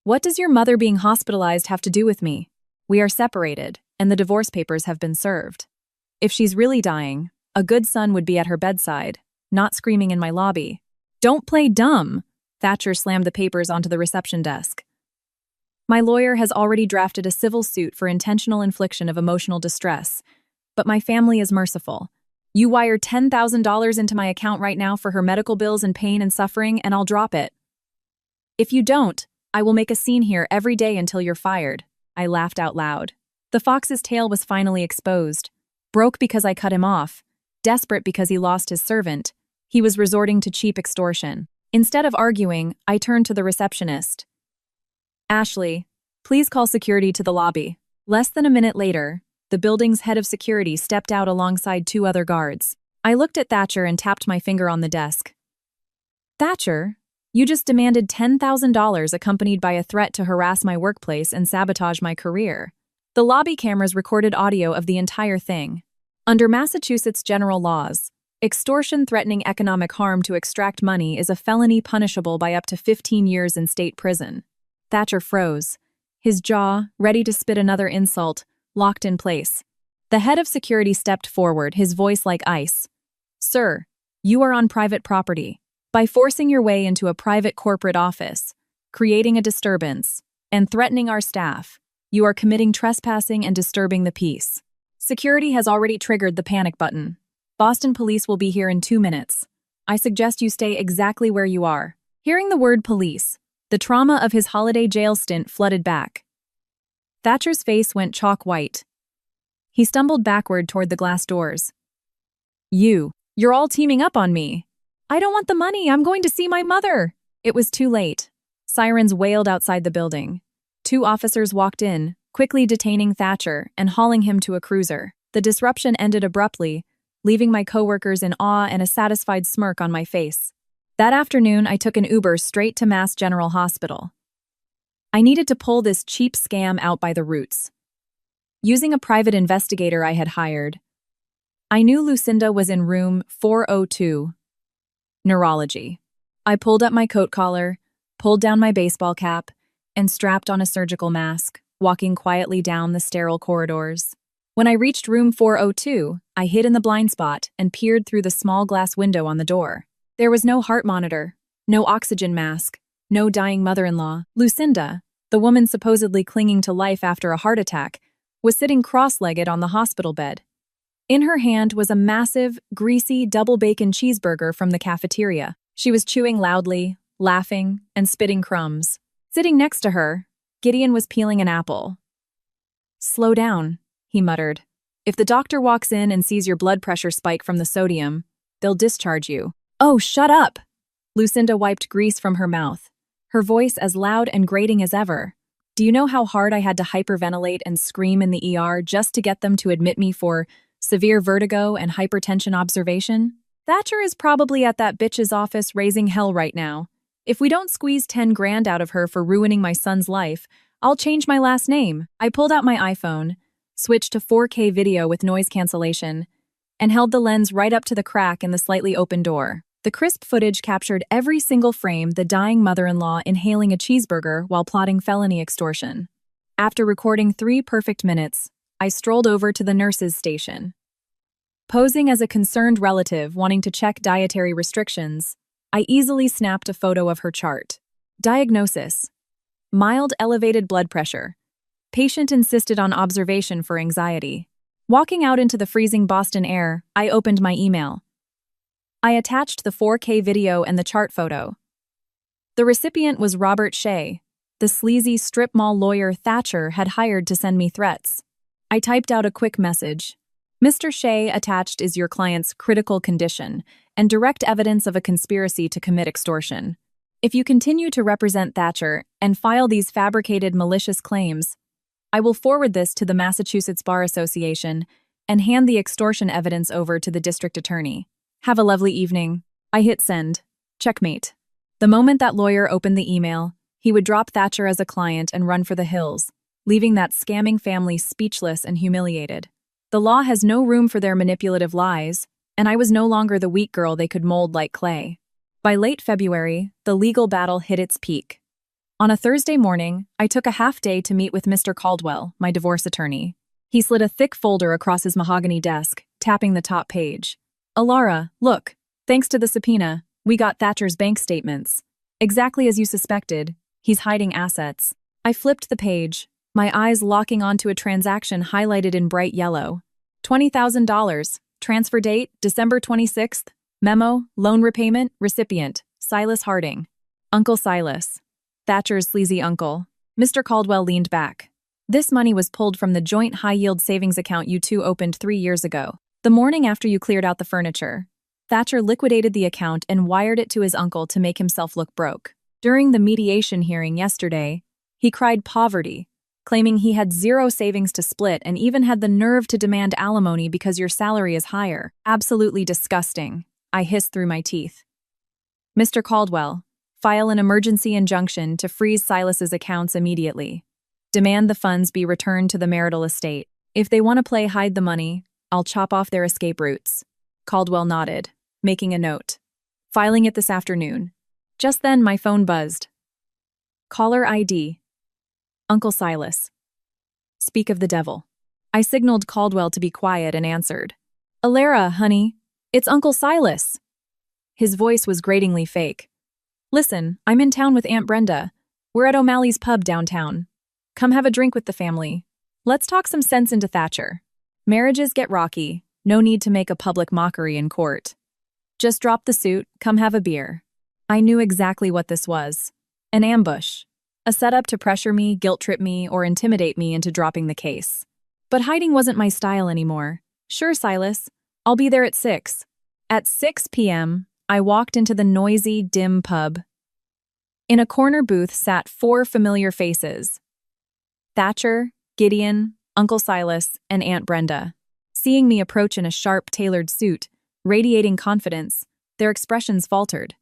What does your mother being hospitalized have to do with me? We are separated, and the divorce papers have been served. If she's really dying, a good son would be at her bedside, not screaming in my lobby. Don't play dumb! Thatcher slammed the papers onto the reception desk. My lawyer has already drafted a civil suit for intentional infliction of emotional distress, but my family is merciful. You wire $10,000 into my account right now for her medical bills and pain and suffering, and I'll drop it. If you don't, I will make a scene here every day until you're fired. I laughed out loud. The fox's tail was finally exposed. Broke because I cut him off. Desperate because he lost his servant. He was resorting to cheap extortion. Instead of arguing, I turned to the receptionist. Ashley, please call security to the lobby. Less than a minute later, the building's head of security stepped out alongside 2 other guards. I looked at Thatcher and tapped my finger on the desk. Thatcher, you just demanded $10,000 accompanied by a threat to harass my workplace and sabotage my career. The lobby cameras recorded audio of the entire thing. Under Massachusetts general laws, extortion threatening economic harm to extract money is a felony punishable by up to 15 years in state prison. Thatcher froze, his jaw, ready to spit another insult, locked in place. The head of security stepped forward, his voice like ice. Sir, you are on private property. By forcing your way into a private corporate office, creating a disturbance, and threatening our staff, you are committing trespassing and disturbing the peace. Security has already triggered the panic button. Boston police will be here in 2 minutes. I suggest you stay exactly where you are. Hearing the word police, the trauma of his holiday jail stint flooded back. Thatcher's face went chalk white. He stumbled backward toward the glass doors. You're all teaming up on me. I don't want the money, I'm going to see my mother. It was too late. Sirens wailed outside the building. 2 officers walked in, quickly detaining Thatcher and hauling him to a cruiser. The disruption ended abruptly, leaving my coworkers in awe and a satisfied smirk on my face. That afternoon, I took an Uber straight to Mass General Hospital. I needed to pull this cheap scam out by the roots. Using a private investigator I had hired, I knew Lucinda was in room 402, neurology. I pulled up my coat collar, pulled down my baseball cap, and strapped on a surgical mask, walking quietly down the sterile corridors. When I reached room 402, I hid in the blind spot and peered through the small glass window on the door. There was no heart monitor, no oxygen mask, no dying mother-in-law. Lucinda, the woman supposedly clinging to life after a heart attack, was sitting cross-legged on the hospital bed. In her hand was a massive, greasy double-bacon cheeseburger from the cafeteria. She was chewing loudly, laughing, and spitting crumbs. Sitting next to her, Gideon was peeling an apple. Slow down, he muttered. If the doctor walks in and sees your blood pressure spike from the sodium, they'll discharge you. Oh, shut up! Lucinda wiped grease from her mouth, her voice as loud and grating as ever. Do you know how hard I had to hyperventilate and scream in the ER just to get them to admit me for severe vertigo and hypertension observation? Thatcher is probably at that bitch's office raising hell right now. If we don't squeeze 10 grand out of her for ruining my son's life, I'll change my last name. I pulled out my iPhone, switched to 4K video with noise cancellation, and held the lens right up to the crack in the slightly open door. The crisp footage captured every single frame, the dying mother-in-law inhaling a cheeseburger while plotting felony extortion. After recording 3 perfect minutes, I strolled over to the nurse's station. Posing as a concerned relative wanting to check dietary restrictions, I easily snapped a photo of her chart. Diagnosis: mild elevated blood pressure. Patient insisted on observation for anxiety. Walking out into the freezing Boston air, I opened my email. I attached the 4K video and the chart photo. The recipient was Robert Shea, the sleazy strip mall lawyer Thatcher had hired to send me threats. I typed out a quick message. Mr. Shea, attached is your client's critical condition and direct evidence of a conspiracy to commit extortion. If you continue to represent Thatcher and file these fabricated malicious claims, I will forward this to the Massachusetts Bar Association and hand the extortion evidence over to the district attorney. Have a lovely evening. I hit send. Checkmate. The moment that lawyer opened the email, he would drop Thatcher as a client and run for the hills, leaving that scamming family speechless and humiliated. The law has no room for their manipulative lies, and I was no longer the weak girl they could mold like clay. By late February, the legal battle hit its peak. On a Thursday morning, I took a half day to meet with Mr. Caldwell, my divorce attorney. He slid a thick folder across his mahogany desk, tapping the top page. Alara, look, thanks to the subpoena, we got Thatcher's bank statements. Exactly as you suspected, he's hiding assets. I flipped the page, my eyes locking onto a transaction highlighted in bright yellow. $20,000. Transfer date, December 26th. Memo, loan repayment, recipient, Silas Harding. Uncle Silas. Thatcher's sleazy uncle. Mr. Caldwell leaned back. This money was pulled from the joint high-yield savings account you two opened 3 years ago. The morning after you cleared out the furniture, Thatcher liquidated the account and wired it to his uncle to make himself look broke. During the mediation hearing yesterday, he cried poverty, claiming he had zero savings to split and even had the nerve to demand alimony because your salary is higher. Absolutely disgusting, I hissed through my teeth. Mr. Caldwell, file an emergency injunction to freeze Silas's accounts immediately. Demand the funds be returned to the marital estate. If they want to play hide the money, I'll chop off their escape routes. Caldwell nodded, making a note. Filing it this afternoon. Just then, my phone buzzed. Caller ID. Uncle Silas. Speak of the devil. I signaled Caldwell to be quiet and answered. Alara, honey, it's Uncle Silas. His voice was gratingly fake. Listen, I'm in town with Aunt Brenda. We're at O'Malley's pub downtown. Come have a drink with the family. Let's talk some sense into Thatcher. Marriages get rocky. No need to make a public mockery in court. Just drop the suit, come have a beer. I knew exactly what this was. An ambush. A setup to pressure me, guilt-trip me, or intimidate me into dropping the case. But hiding wasn't my style anymore. Sure, Silas. I'll be there at 6. At 6 p.m., I walked into the noisy, dim pub. In a corner booth sat 4 familiar faces. Thatcher, Gideon, Uncle Silas, and Aunt Brenda. Seeing me approach in a sharp, tailored suit, radiating confidence, their expressions faltered.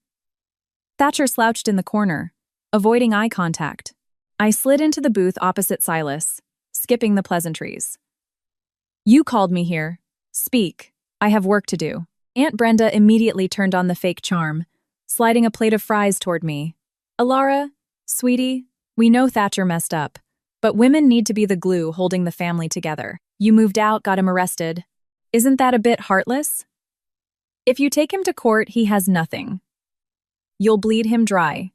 Thatcher slouched in the corner, avoiding eye contact. I slid into the booth opposite Silas, skipping the pleasantries. You called me here. Speak. I have work to do. Aunt Brenda immediately turned on the fake charm, sliding a plate of fries toward me. Alara, sweetie, we know Thatcher messed up, but women need to be the glue holding the family together. You moved out, got him arrested. Isn't that a bit heartless? If you take him to court, he has nothing. You'll bleed him dry.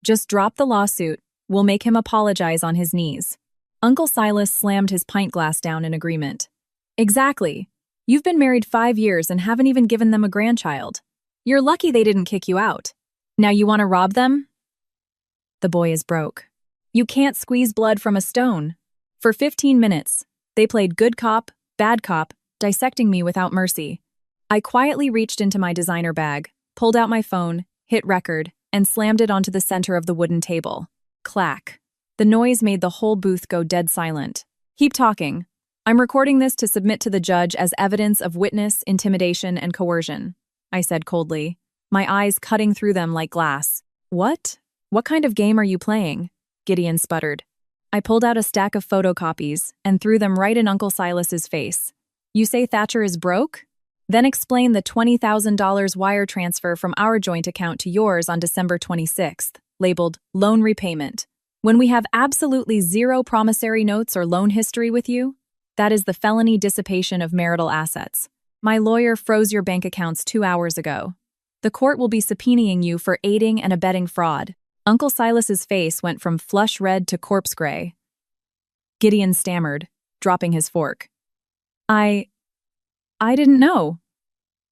Just drop the lawsuit. We'll make him apologize on his knees. Uncle Silas slammed his pint glass down in agreement. Exactly. You've been married 5 years and haven't even given them a grandchild. You're lucky they didn't kick you out. Now you want to rob them? The boy is broke. You can't squeeze blood from a stone. For 15 minutes, they played good cop, Bad cop, dissecting me without mercy. I quietly reached into my designer bag, pulled out my phone, hit record, and slammed it onto the center of the wooden table. Clack. The noise made the whole booth go dead silent. Keep talking. I'm recording this to submit to the judge as evidence of witness, intimidation, and coercion, I said coldly, my eyes cutting through them like glass. What? What kind of game are you playing? Gideon sputtered. I pulled out a stack of photocopies and threw them right in Uncle Silas's face. You say Thatcher is broke? Then explain the $20,000 wire transfer from our joint account to yours on December 26th, labeled loan repayment. When we have absolutely zero promissory notes or loan history with you, that is the felony dissipation of marital assets. My lawyer froze your bank accounts 2 hours ago. The court will be subpoenaing you for aiding and abetting fraud. Uncle Silas's face went from flush red to corpse gray. Gideon stammered, dropping his fork. I didn't know.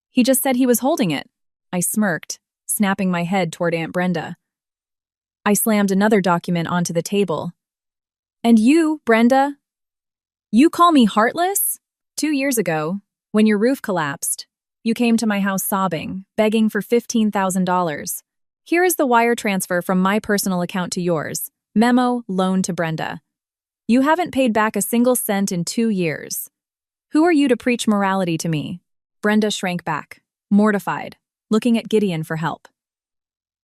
He just said he was holding it. I smirked, snapping my head toward Aunt Brenda. I slammed another document onto the table. And you, Brenda? You call me heartless? 2 years ago, when your roof collapsed, you came to my house sobbing, begging for $15,000. Here is the wire transfer from my personal account to yours. Memo, loan to Brenda. You haven't paid back a single cent in 2 years. Who are you to preach morality to me? Brenda shrank back, mortified, looking at Gideon for help.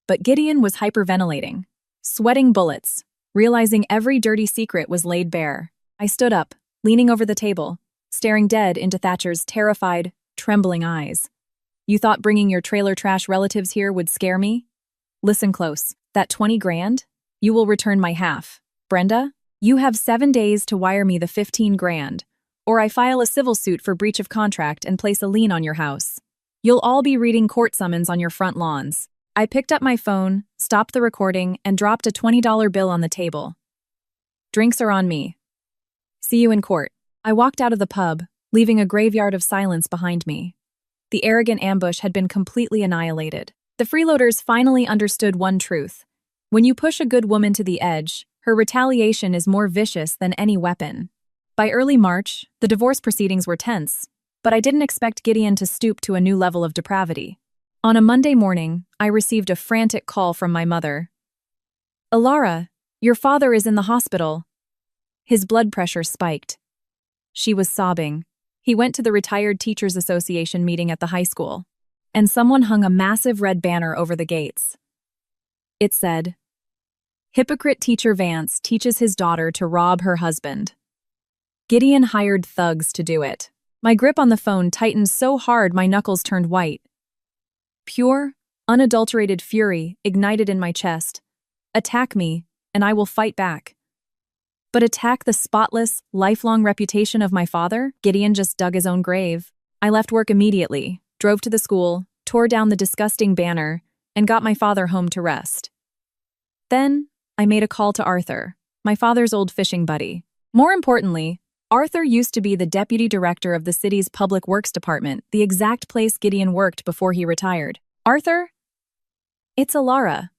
But Gideon was hyperventilating, sweating bullets, realizing every dirty secret was laid bare. I stood up, leaning over the table, staring dead into Thatcher's terrified, trembling eyes. You thought bringing your trailer trash relatives here would scare me? Listen close. That 20 grand? You will return my half. Brenda, you have 7 days to wire me the 15 grand, or I file a civil suit for breach of contract and place a lien on your house. You'll all be reading court summons on your front lawns. I picked up my phone, stopped the recording, and dropped a $20 bill on the table. Drinks are on me. See you in court. I walked out of the pub, leaving a graveyard of silence behind me. The arrogant ambush had been completely annihilated. The freeloaders finally understood one truth. When you push a good woman to the edge, her retaliation is more vicious than any weapon. By early March, the divorce proceedings were tense, but I didn't expect Gideon to stoop to a new level of depravity. On a Monday morning, I received a frantic call from my mother. Alara, your father is in the hospital. His blood pressure spiked. She was sobbing. He went to the Retired Teachers Association meeting at the high school, and someone hung a massive red banner over the gates. It said, "Hypocrite teacher Vance teaches his daughter to rob her husband." Gideon hired thugs to do it. My grip on the phone tightened so hard my knuckles turned white. Pure, unadulterated fury ignited in my chest. Attack me, and I will fight back. But attack the spotless, lifelong reputation of my father? Gideon just dug his own grave. I left work immediately, drove to the school, tore down the disgusting banner, and got my father home to rest. Then, I made a call to Arthur, my father's old fishing buddy. More importantly, Arthur used to be the deputy director of the city's public works department, the exact place Gideon worked before he retired. Arthur? It's Alara.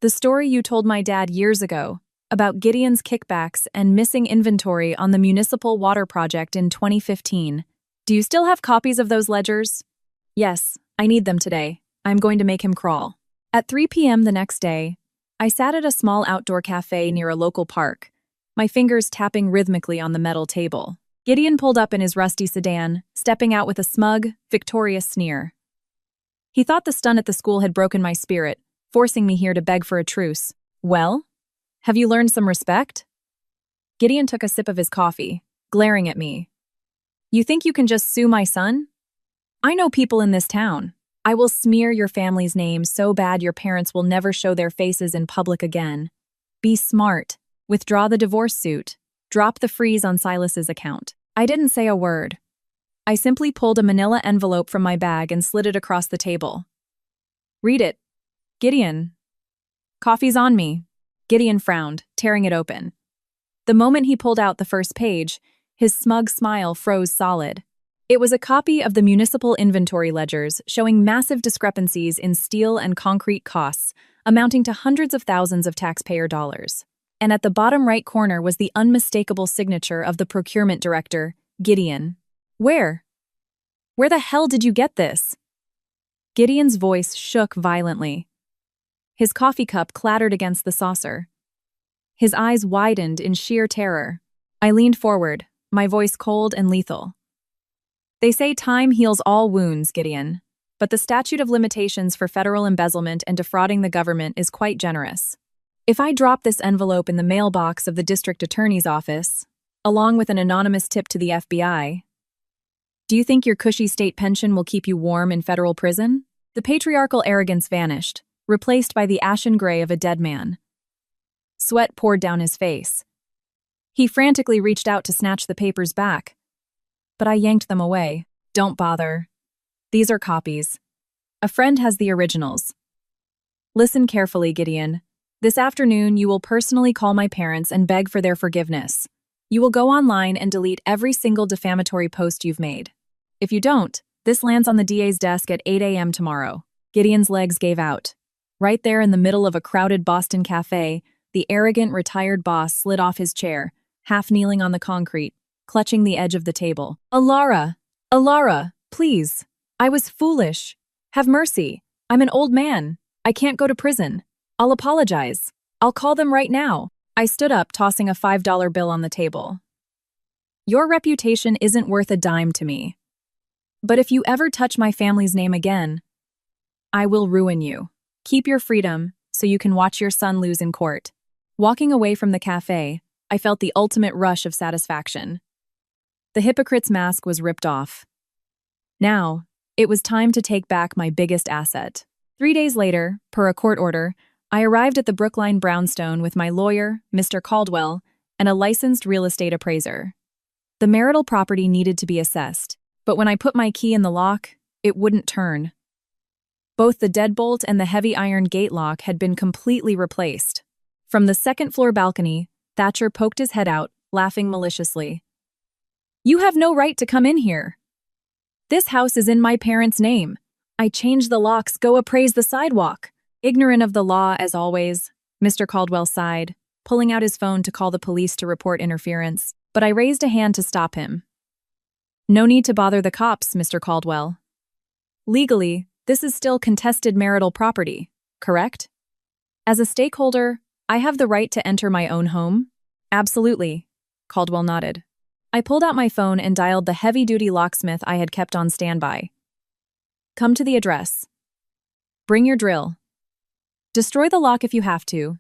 The story you told my dad years ago about Gideon's kickbacks and missing inventory on the municipal water project in 2015. Do you still have copies of those ledgers? Yes, I need them today. I'm going to make him crawl. At 3 p.m. the next day, I sat at a small outdoor cafe near a local park, my fingers tapping rhythmically on the metal table. Gideon pulled up in his rusty sedan, stepping out with a smug, victorious sneer. He thought the stun at the school had broken my spirit, forcing me here to beg for a truce. Well, have you learned some respect? Gideon took a sip of his coffee, glaring at me. You think you can just sue my son? I know people in this town. I will smear your family's name so bad your parents will never show their faces in public again. Be smart. Withdraw the divorce suit. Drop the freeze on Silas's account. I didn't say a word. I simply pulled a manila envelope from my bag and slid it across the table. Read it. Gideon. Coffee's on me. Gideon frowned, tearing it open. The moment he pulled out the first page, his smug smile froze solid. It was a copy of the municipal inventory ledgers showing massive discrepancies in steel and concrete costs, amounting to hundreds of thousands of taxpayer dollars. And at the bottom right corner was the unmistakable signature of the procurement director, Gideon. Where? Where the hell did you get this? Gideon's voice shook violently. His coffee cup clattered against the saucer. His eyes widened in sheer terror. I leaned forward, my voice cold and lethal. They say time heals all wounds, Gideon, but the statute of limitations for federal embezzlement and defrauding the government is quite generous. If I drop this envelope in the mailbox of the district attorney's office, along with an anonymous tip to the FBI, do you think your cushy state pension will keep you warm in federal prison? The patriarchal arrogance vanished, replaced by the ashen gray of a dead man. Sweat poured down his face. He frantically reached out to snatch the papers back, but I yanked them away. Don't bother. These are copies. A friend has the originals. Listen carefully, Gideon. This afternoon, you will personally call my parents and beg for their forgiveness. You will go online and delete every single defamatory post you've made. If you don't, this lands on the DA's desk at 8 a.m. tomorrow. Gideon's legs gave out. Right there in the middle of a crowded Boston cafe, the arrogant retired boss slid off his chair, half kneeling on the concrete, clutching the edge of the table. Alara, please. I was foolish. Have mercy. I'm an old man. I can't go to prison. I'll apologize. I'll call them right now. I stood up, tossing a $5 bill on the table. Your reputation isn't worth a dime to me. But if you ever touch my family's name again, I will ruin you. Keep your freedom so you can watch your son lose in court. Walking away from the cafe, I felt the ultimate rush of satisfaction. The hypocrite's mask was ripped off. Now, it was time to take back my biggest asset. 3 days later, per a court order, I arrived at the Brookline brownstone with my lawyer, Mr. Caldwell, and a licensed real estate appraiser. The marital property needed to be assessed, but when I put my key in the lock, it wouldn't turn. Both the deadbolt and the heavy iron gate lock had been completely replaced. From the second-floor balcony, Thatcher poked his head out, laughing maliciously. You have no right to come in here. This house is in my parents' name. I changed the locks, go appraise the sidewalk. Ignorant of the law, as always, Mr. Caldwell sighed, pulling out his phone to call the police to report interference, but I raised a hand to stop him. No need to bother the cops, Mr. Caldwell. Legally, this is still contested marital property, correct? As a stakeholder, I have the right to enter my own home? Absolutely, Caldwell nodded. I pulled out my phone and dialed the heavy-duty locksmith I had kept on standby. Come to the address. Bring your drill. Destroy the lock if you have to.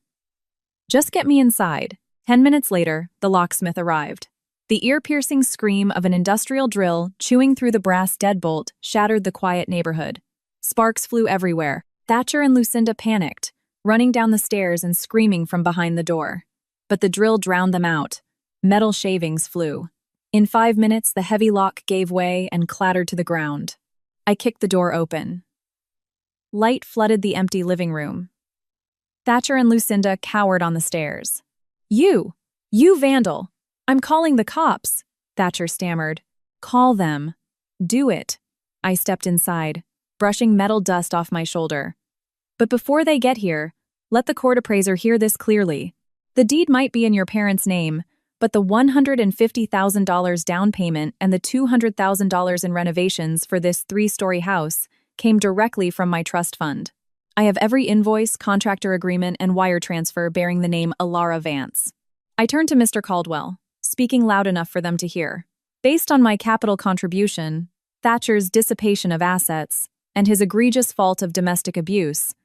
Just get me inside. 10 minutes later, the locksmith arrived. The ear-piercing scream of an industrial drill chewing through the brass deadbolt shattered the quiet neighborhood. Sparks flew everywhere. Thatcher and Lucinda panicked, running down the stairs and screaming from behind the door. But the drill drowned them out. Metal shavings flew. In 5 minutes, the heavy lock gave way and clattered to the ground. I kicked the door open. Light flooded the empty living room. Thatcher and Lucinda cowered on the stairs. You vandal! I'm calling the cops, Thatcher stammered. Call them. Do it. I stepped inside, brushing metal dust off my shoulder. But before they get here, let the court appraiser hear this clearly. The deed might be in your parents' name, but the $150,000 down payment and the $200,000 in renovations for this 3-story house came directly from my trust fund. I have every invoice, contractor agreement, and wire transfer bearing the name Alara Vance. I turned to Mr. Caldwell, speaking loud enough for them to hear. Based on my capital contribution, Thatcher's dissipation of assets, and his egregious fault of domestic abuse,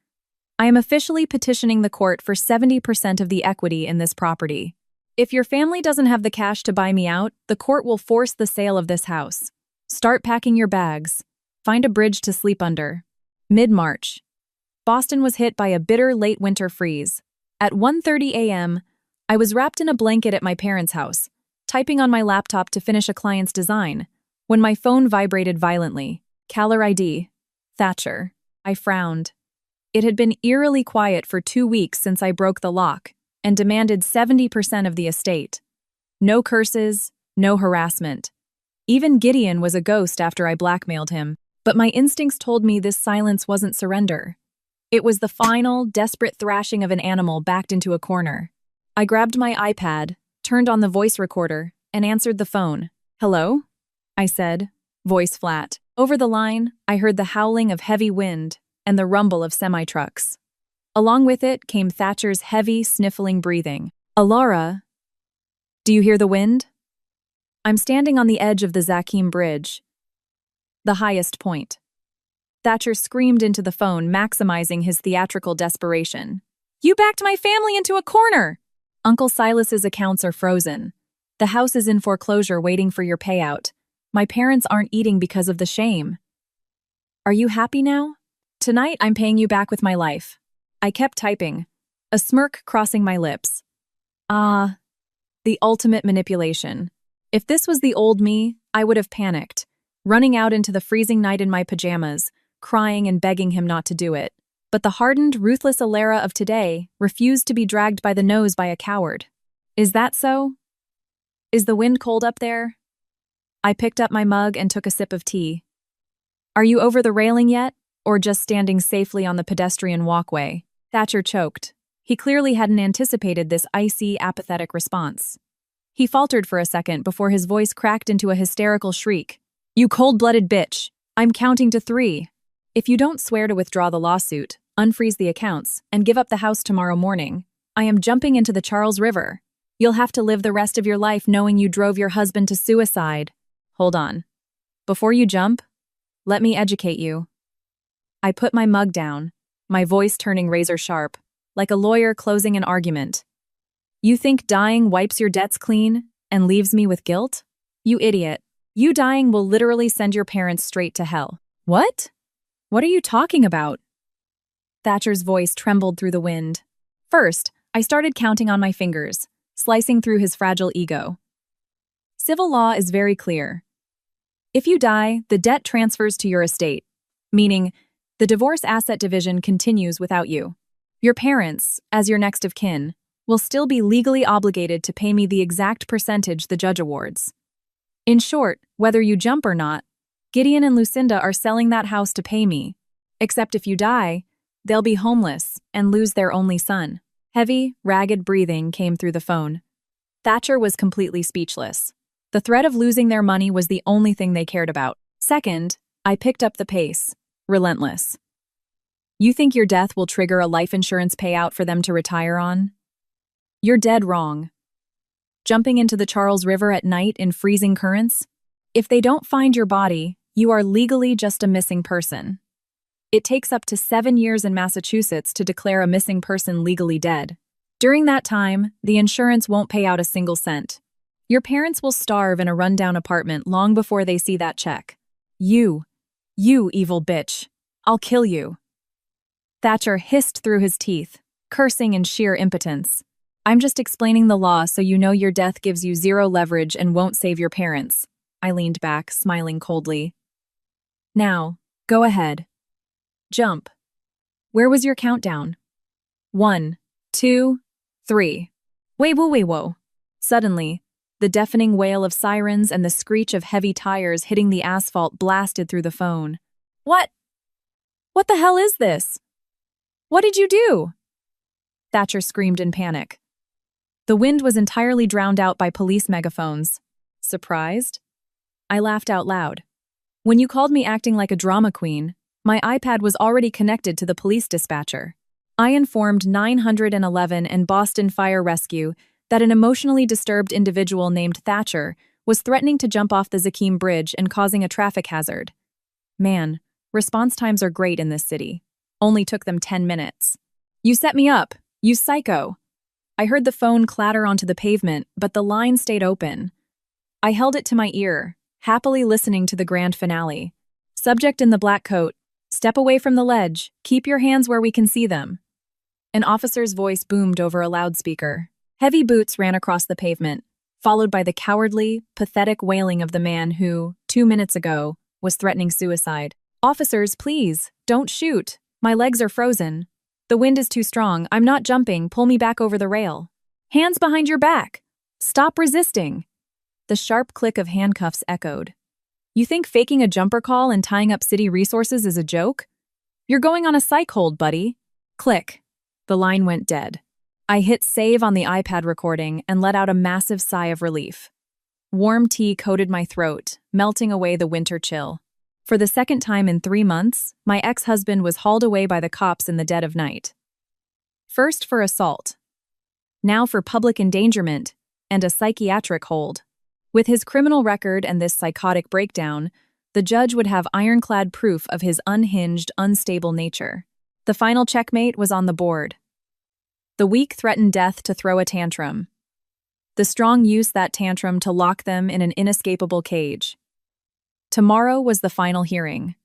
I am officially petitioning the court for 70% of the equity in this property. If your family doesn't have the cash to buy me out, the court will force the sale of this house. Start packing your bags. Find a bridge to sleep under. Mid-March. Boston was hit by a bitter late winter freeze. At 1:30 a.m., I was wrapped in a blanket at my parents' house, typing on my laptop to finish a client's design, when my phone vibrated violently. Caller ID. Thatcher. I frowned. It had been eerily quiet for 2 weeks since I broke the lock and demanded 70% of the estate. No curses, no harassment. Even Gideon was a ghost after I blackmailed him, but my instincts told me this silence wasn't surrender. It was the final, desperate thrashing of an animal backed into a corner. I grabbed my iPad, turned on the voice recorder, and answered the phone. Hello? I said, voice flat. Over the line, I heard the howling of heavy wind and the rumble of semi-trucks. Along with it came Thatcher's heavy, sniffling breathing. Alara, do you hear the wind? I'm standing on the edge of the Zakim Bridge, the highest point. Thatcher screamed into the phone, maximizing his theatrical desperation. You backed my family into a corner! Uncle Silas's accounts are frozen. The house is in foreclosure waiting for your payout. My parents aren't eating because of the shame. Are you happy now? Tonight I'm paying you back with my life. I kept typing, a smirk crossing my lips. Ah, the ultimate manipulation. If this was the old me, I would have panicked, running out into the freezing night in my pajamas, crying and begging him not to do it. But the hardened, ruthless Alara of today refused to be dragged by the nose by a coward. Is that so? Is the wind cold up there? I picked up my mug and took a sip of tea. Are you over the railing yet, or just standing safely on the pedestrian walkway? Thatcher choked. He clearly hadn't anticipated this icy, apathetic response. He faltered for a second before his voice cracked into a hysterical shriek. You cold-blooded bitch! I'm counting to 3. If you don't swear to withdraw the lawsuit, unfreeze the accounts, and give up the house tomorrow morning, I am jumping into the Charles River. You'll have to live the rest of your life knowing you drove your husband to suicide. Hold on. Before you jump, let me educate you. I put my mug down, my voice turning razor-sharp, like a lawyer closing an argument. You think dying wipes your debts clean and leaves me with guilt? You idiot. You dying will literally send your parents straight to hell. What? What are you talking about? Thatcher's voice trembled through the wind. First, I started counting on my fingers, slicing through his fragile ego. Civil law is very clear. If you die, the debt transfers to your estate, meaning the divorce asset division continues without you. Your parents, as your next of kin, will still be legally obligated to pay me the exact percentage the judge awards. In short, whether you jump or not, Gideon and Lucinda are selling that house to pay me. Except if you die, they'll be homeless and lose their only son. Heavy, ragged breathing came through the phone. Thatcher was completely speechless. The threat of losing their money was the only thing they cared about. Second, I picked up the pace. Relentless. You think your death will trigger a life insurance payout for them to retire on? You're dead wrong. Jumping into the Charles River at night in freezing currents? If they don't find your body, you are legally just a missing person. It takes up to 7 years in Massachusetts to declare a missing person legally dead. During that time, the insurance won't pay out a single cent. Your parents will starve in a rundown apartment long before they see that check. You evil bitch. I'll kill you. Thatcher hissed through his teeth, cursing in sheer impotence. I'm just explaining the law so you know your death gives you zero leverage and won't save your parents. I leaned back, smiling coldly. Now, go ahead. Jump. Where was your countdown? 1, 2, 3. Whoa. Suddenly, the deafening wail of sirens and the screech of heavy tires hitting the asphalt blasted through the phone. What? What the hell is this? What did you do? Thatcher screamed in panic. The wind was entirely drowned out by police megaphones. Surprised? I laughed out loud. When you called me acting like a drama queen, my iPad was already connected to the police dispatcher. I informed 911 and Boston Fire Rescue that an emotionally disturbed individual named Thatcher was threatening to jump off the Zakim Bridge and causing a traffic hazard. Man, response times are great in this city. Only took them 10 minutes. You set me up, you psycho. I heard the phone clatter onto the pavement, but the line stayed open. I held it to my ear, happily listening to the grand finale. Subject in the black coat, step away from the ledge, keep your hands where we can see them. An officer's voice boomed over a loudspeaker. Heavy boots ran across the pavement, followed by the cowardly, pathetic wailing of the man who, 2 minutes ago, was threatening suicide. Officers, please, don't shoot. My legs are frozen. The wind is too strong. I'm not jumping. Pull me back over the rail. Hands behind your back. Stop resisting. The sharp click of handcuffs echoed. You think faking a jumper call and tying up city resources is a joke? You're going on a psych hold, buddy. Click. The line went dead. I hit save on the iPad recording and let out a massive sigh of relief. Warm tea coated my throat, melting away the winter chill. For the second time in 3 months, my ex-husband was hauled away by the cops in the dead of night. First for assault, now for public endangerment and a psychiatric hold. With his criminal record and this psychotic breakdown, the judge would have ironclad proof of his unhinged, unstable nature. The final checkmate was on the board. The weak threatened death to throw a tantrum. The strong use that tantrum to lock them in an inescapable cage. Tomorrow was the final hearing.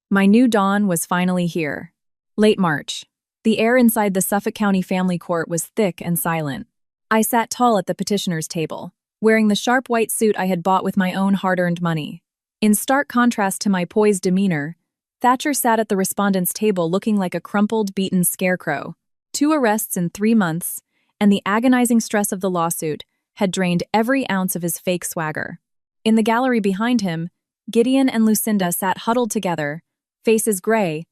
My new dawn was finally here. Late March. The air inside the Suffolk County Family Court was thick and silent. I sat tall at the petitioner's table, wearing the sharp white suit I had bought with my own hard-earned money. In stark contrast to my poised demeanor, Thatcher sat at the respondent's table looking like a crumpled, beaten scarecrow. 2 arrests in 3 months, and the agonizing stress of the lawsuit had drained every ounce of his fake swagger. In the gallery behind him, Gideon and Lucinda sat huddled together, faces gray,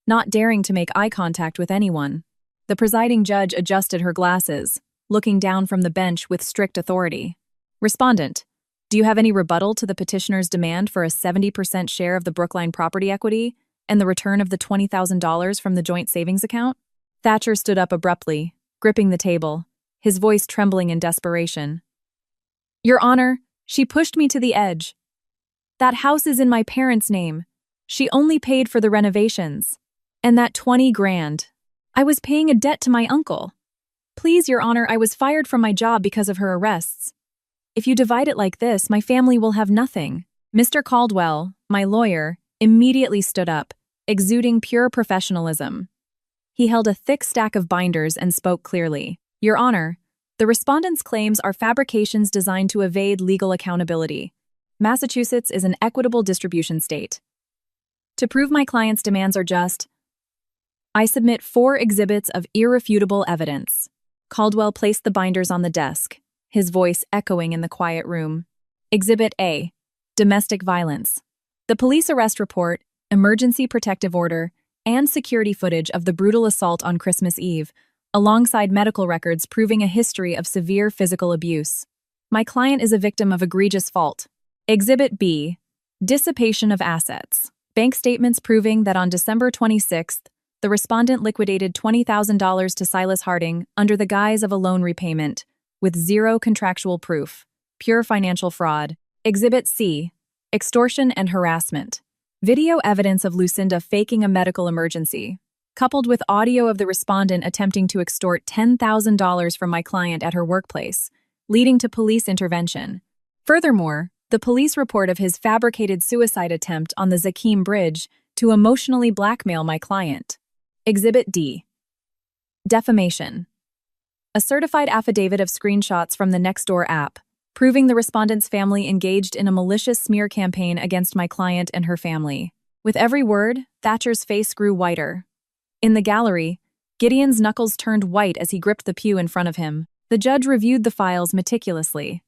not daring to make eye contact with anyone. The presiding judge adjusted her glasses, looking down from the bench with strict authority. Respondent, do you have any rebuttal to the petitioner's demand for a 70% share of the Brookline property equity and the return of the $20,000 from the joint savings account? Thatcher stood up abruptly, gripping the table, his voice trembling in desperation. Your Honor, she pushed me to the edge. That house is in my parents' name. She only paid for the renovations. And that 20 grand. I was paying a debt to my uncle. Please, Your Honor, I was fired from my job because of her arrests. If you divide it like this, my family will have nothing. Mr. Caldwell, my lawyer, immediately stood up, exuding pure professionalism. He held a thick stack of binders and spoke clearly. Your Honor, the respondent's claims are fabrications designed to evade legal accountability. Massachusetts is an equitable distribution state. To prove my client's demands are just, I submit 4 exhibits of irrefutable evidence. Caldwell placed the binders on the desk, his voice echoing in the quiet room. Exhibit A, domestic violence. The police arrest report, emergency protective order, and security footage of the brutal assault on Christmas Eve, alongside medical records proving a history of severe physical abuse. My client is a victim of egregious fault. Exhibit B, dissipation of assets. Bank statements proving that on December 26th, the respondent liquidated $20,000 to Silas Harding under the guise of a loan repayment, with zero contractual proof. Pure financial fraud. Exhibit C, extortion and harassment. Video evidence of Lucinda faking a medical emergency, coupled with audio of the respondent attempting to extort $10,000 from my client at her workplace, leading to police intervention. Furthermore, the police report of his fabricated suicide attempt on the Zakim Bridge to emotionally blackmail my client. Exhibit D, defamation. A certified affidavit of screenshots from the Nextdoor app, proving the respondent's family engaged in a malicious smear campaign against my client and her family. With every word, Thatcher's face grew whiter. In the gallery, Gideon's knuckles turned white as he gripped the pew in front of him. The judge reviewed the files meticulously.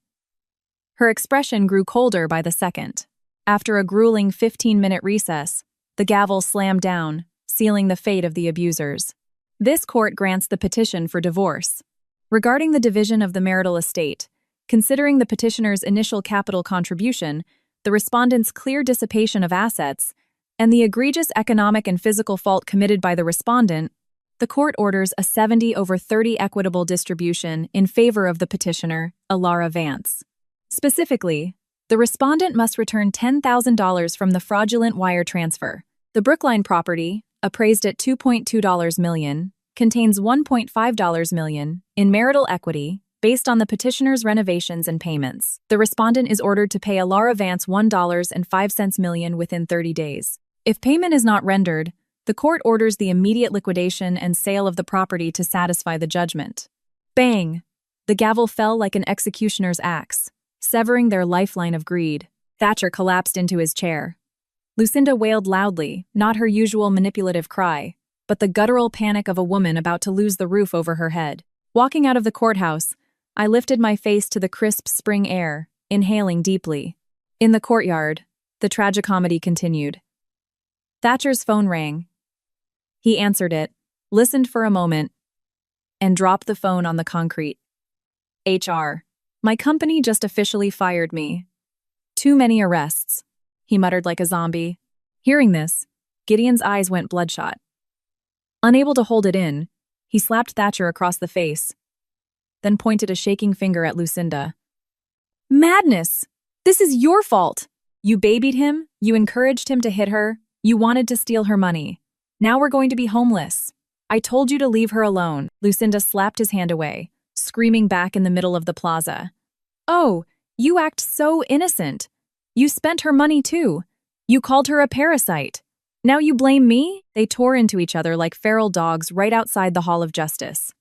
Her expression grew colder by the second. After a grueling 15-minute recess, the gavel slammed down, sealing the fate of the abusers. This court grants the petition for divorce. Regarding the division of the marital estate, considering the petitioner's initial capital contribution, the respondent's clear dissipation of assets, and the egregious economic and physical fault committed by the respondent, the court orders a 70/30 equitable distribution in favor of the petitioner, Alara Vance. Specifically, the respondent must return $10,000 from the fraudulent wire transfer. The Brookline property, appraised at $2.2 million, contains $1.5 million in marital equity based on the petitioner's renovations and payments. The respondent is ordered to pay Alara Vance $1.05 million within 30 days. If payment is not rendered, the court orders the immediate liquidation and sale of the property to satisfy the judgment. Bang! The gavel fell like an executioner's axe, severing their lifeline of greed. Thatcher collapsed into his chair. Lucinda wailed loudly, not her usual manipulative cry, but the guttural panic of a woman about to lose the roof over her head. Walking out of the courthouse, I lifted my face to the crisp spring air, inhaling deeply. In the courtyard, the tragicomedy continued. Thatcher's phone rang. He answered it, listened for a moment, and dropped the phone on the concrete. HR. My company just officially fired me. Too many arrests, he muttered like a zombie. Hearing this, Gideon's eyes went bloodshot. Unable to hold it in, he slapped Thatcher across the face, then pointed a shaking finger at Lucinda. Madness! This is your fault! You babied him, you encouraged him to hit her, you wanted to steal her money. Now we're going to be homeless. I told you to leave her alone. Lucinda slapped his hand away, screaming back in the middle of the plaza. Oh, you act so innocent. You spent her money too. You called her a parasite. Now you blame me? They tore into each other like feral dogs right outside the Hall of Justice.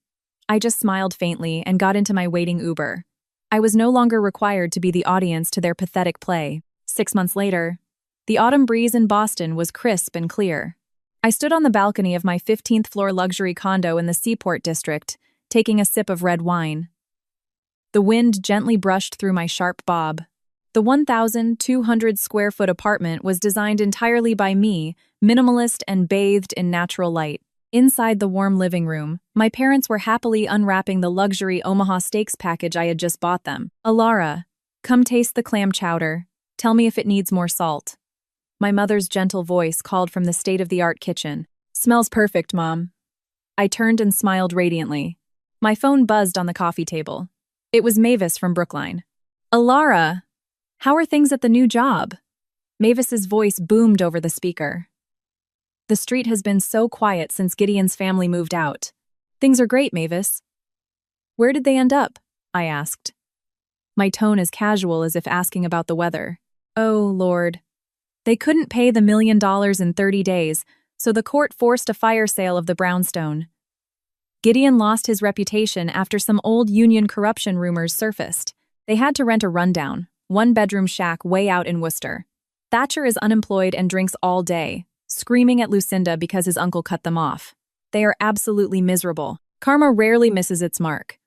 I just smiled faintly and got into my waiting Uber. I was no longer required to be the audience to their pathetic play. 6 months later, the autumn breeze in Boston was crisp and clear. I stood on the balcony of my 15th floor luxury condo in the Seaport district, taking a sip of red wine. The wind gently brushed through my sharp bob. The 1,200 square foot apartment was designed entirely by me, minimalist and bathed in natural light. Inside the warm living room, my parents were happily unwrapping the luxury Omaha Steaks package I had just bought them. Alara, come taste the clam chowder. Tell me if it needs more salt. My mother's gentle voice called from the state-of-the-art kitchen. Smells perfect, Mom. I turned and smiled radiantly. My phone buzzed on the coffee table. It was Mavis from Brookline. Alara, how are things at the new job? Mavis's voice boomed over the speaker. The street has been so quiet since Gideon's family moved out. Things are great, Mavis. Where did they end up? I asked. My tone as casual as if asking about the weather. Oh, Lord. They couldn't pay the $1 million in 30 days, so the court forced a fire sale of the brownstone. Gideon lost his reputation after some old union corruption rumors surfaced. They had to rent a rundown, one-bedroom shack way out in Worcester. Thatcher is unemployed and drinks all day, screaming at Lucinda because his uncle cut them off. They are absolutely miserable. Karma rarely misses its mark.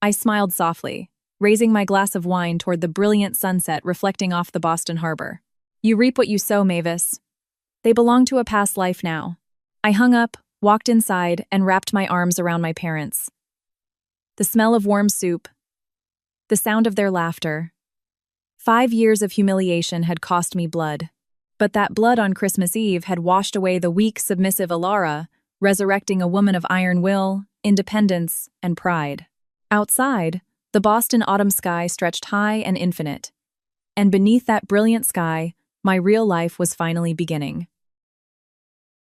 I smiled softly, raising my glass of wine toward the brilliant sunset reflecting off the Boston harbor. You reap what you sow, Mavis. They belong to a past life now. I hung up, walked inside, and wrapped my arms around my parents. The smell of warm soup, the sound of their laughter. 5 years of humiliation had cost me blood. But that blood on Christmas Eve had washed away the weak, submissive Alara, resurrecting a woman of iron will, independence, and pride. Outside, the Boston autumn sky stretched high and infinite. And beneath that brilliant sky, my real life was finally beginning.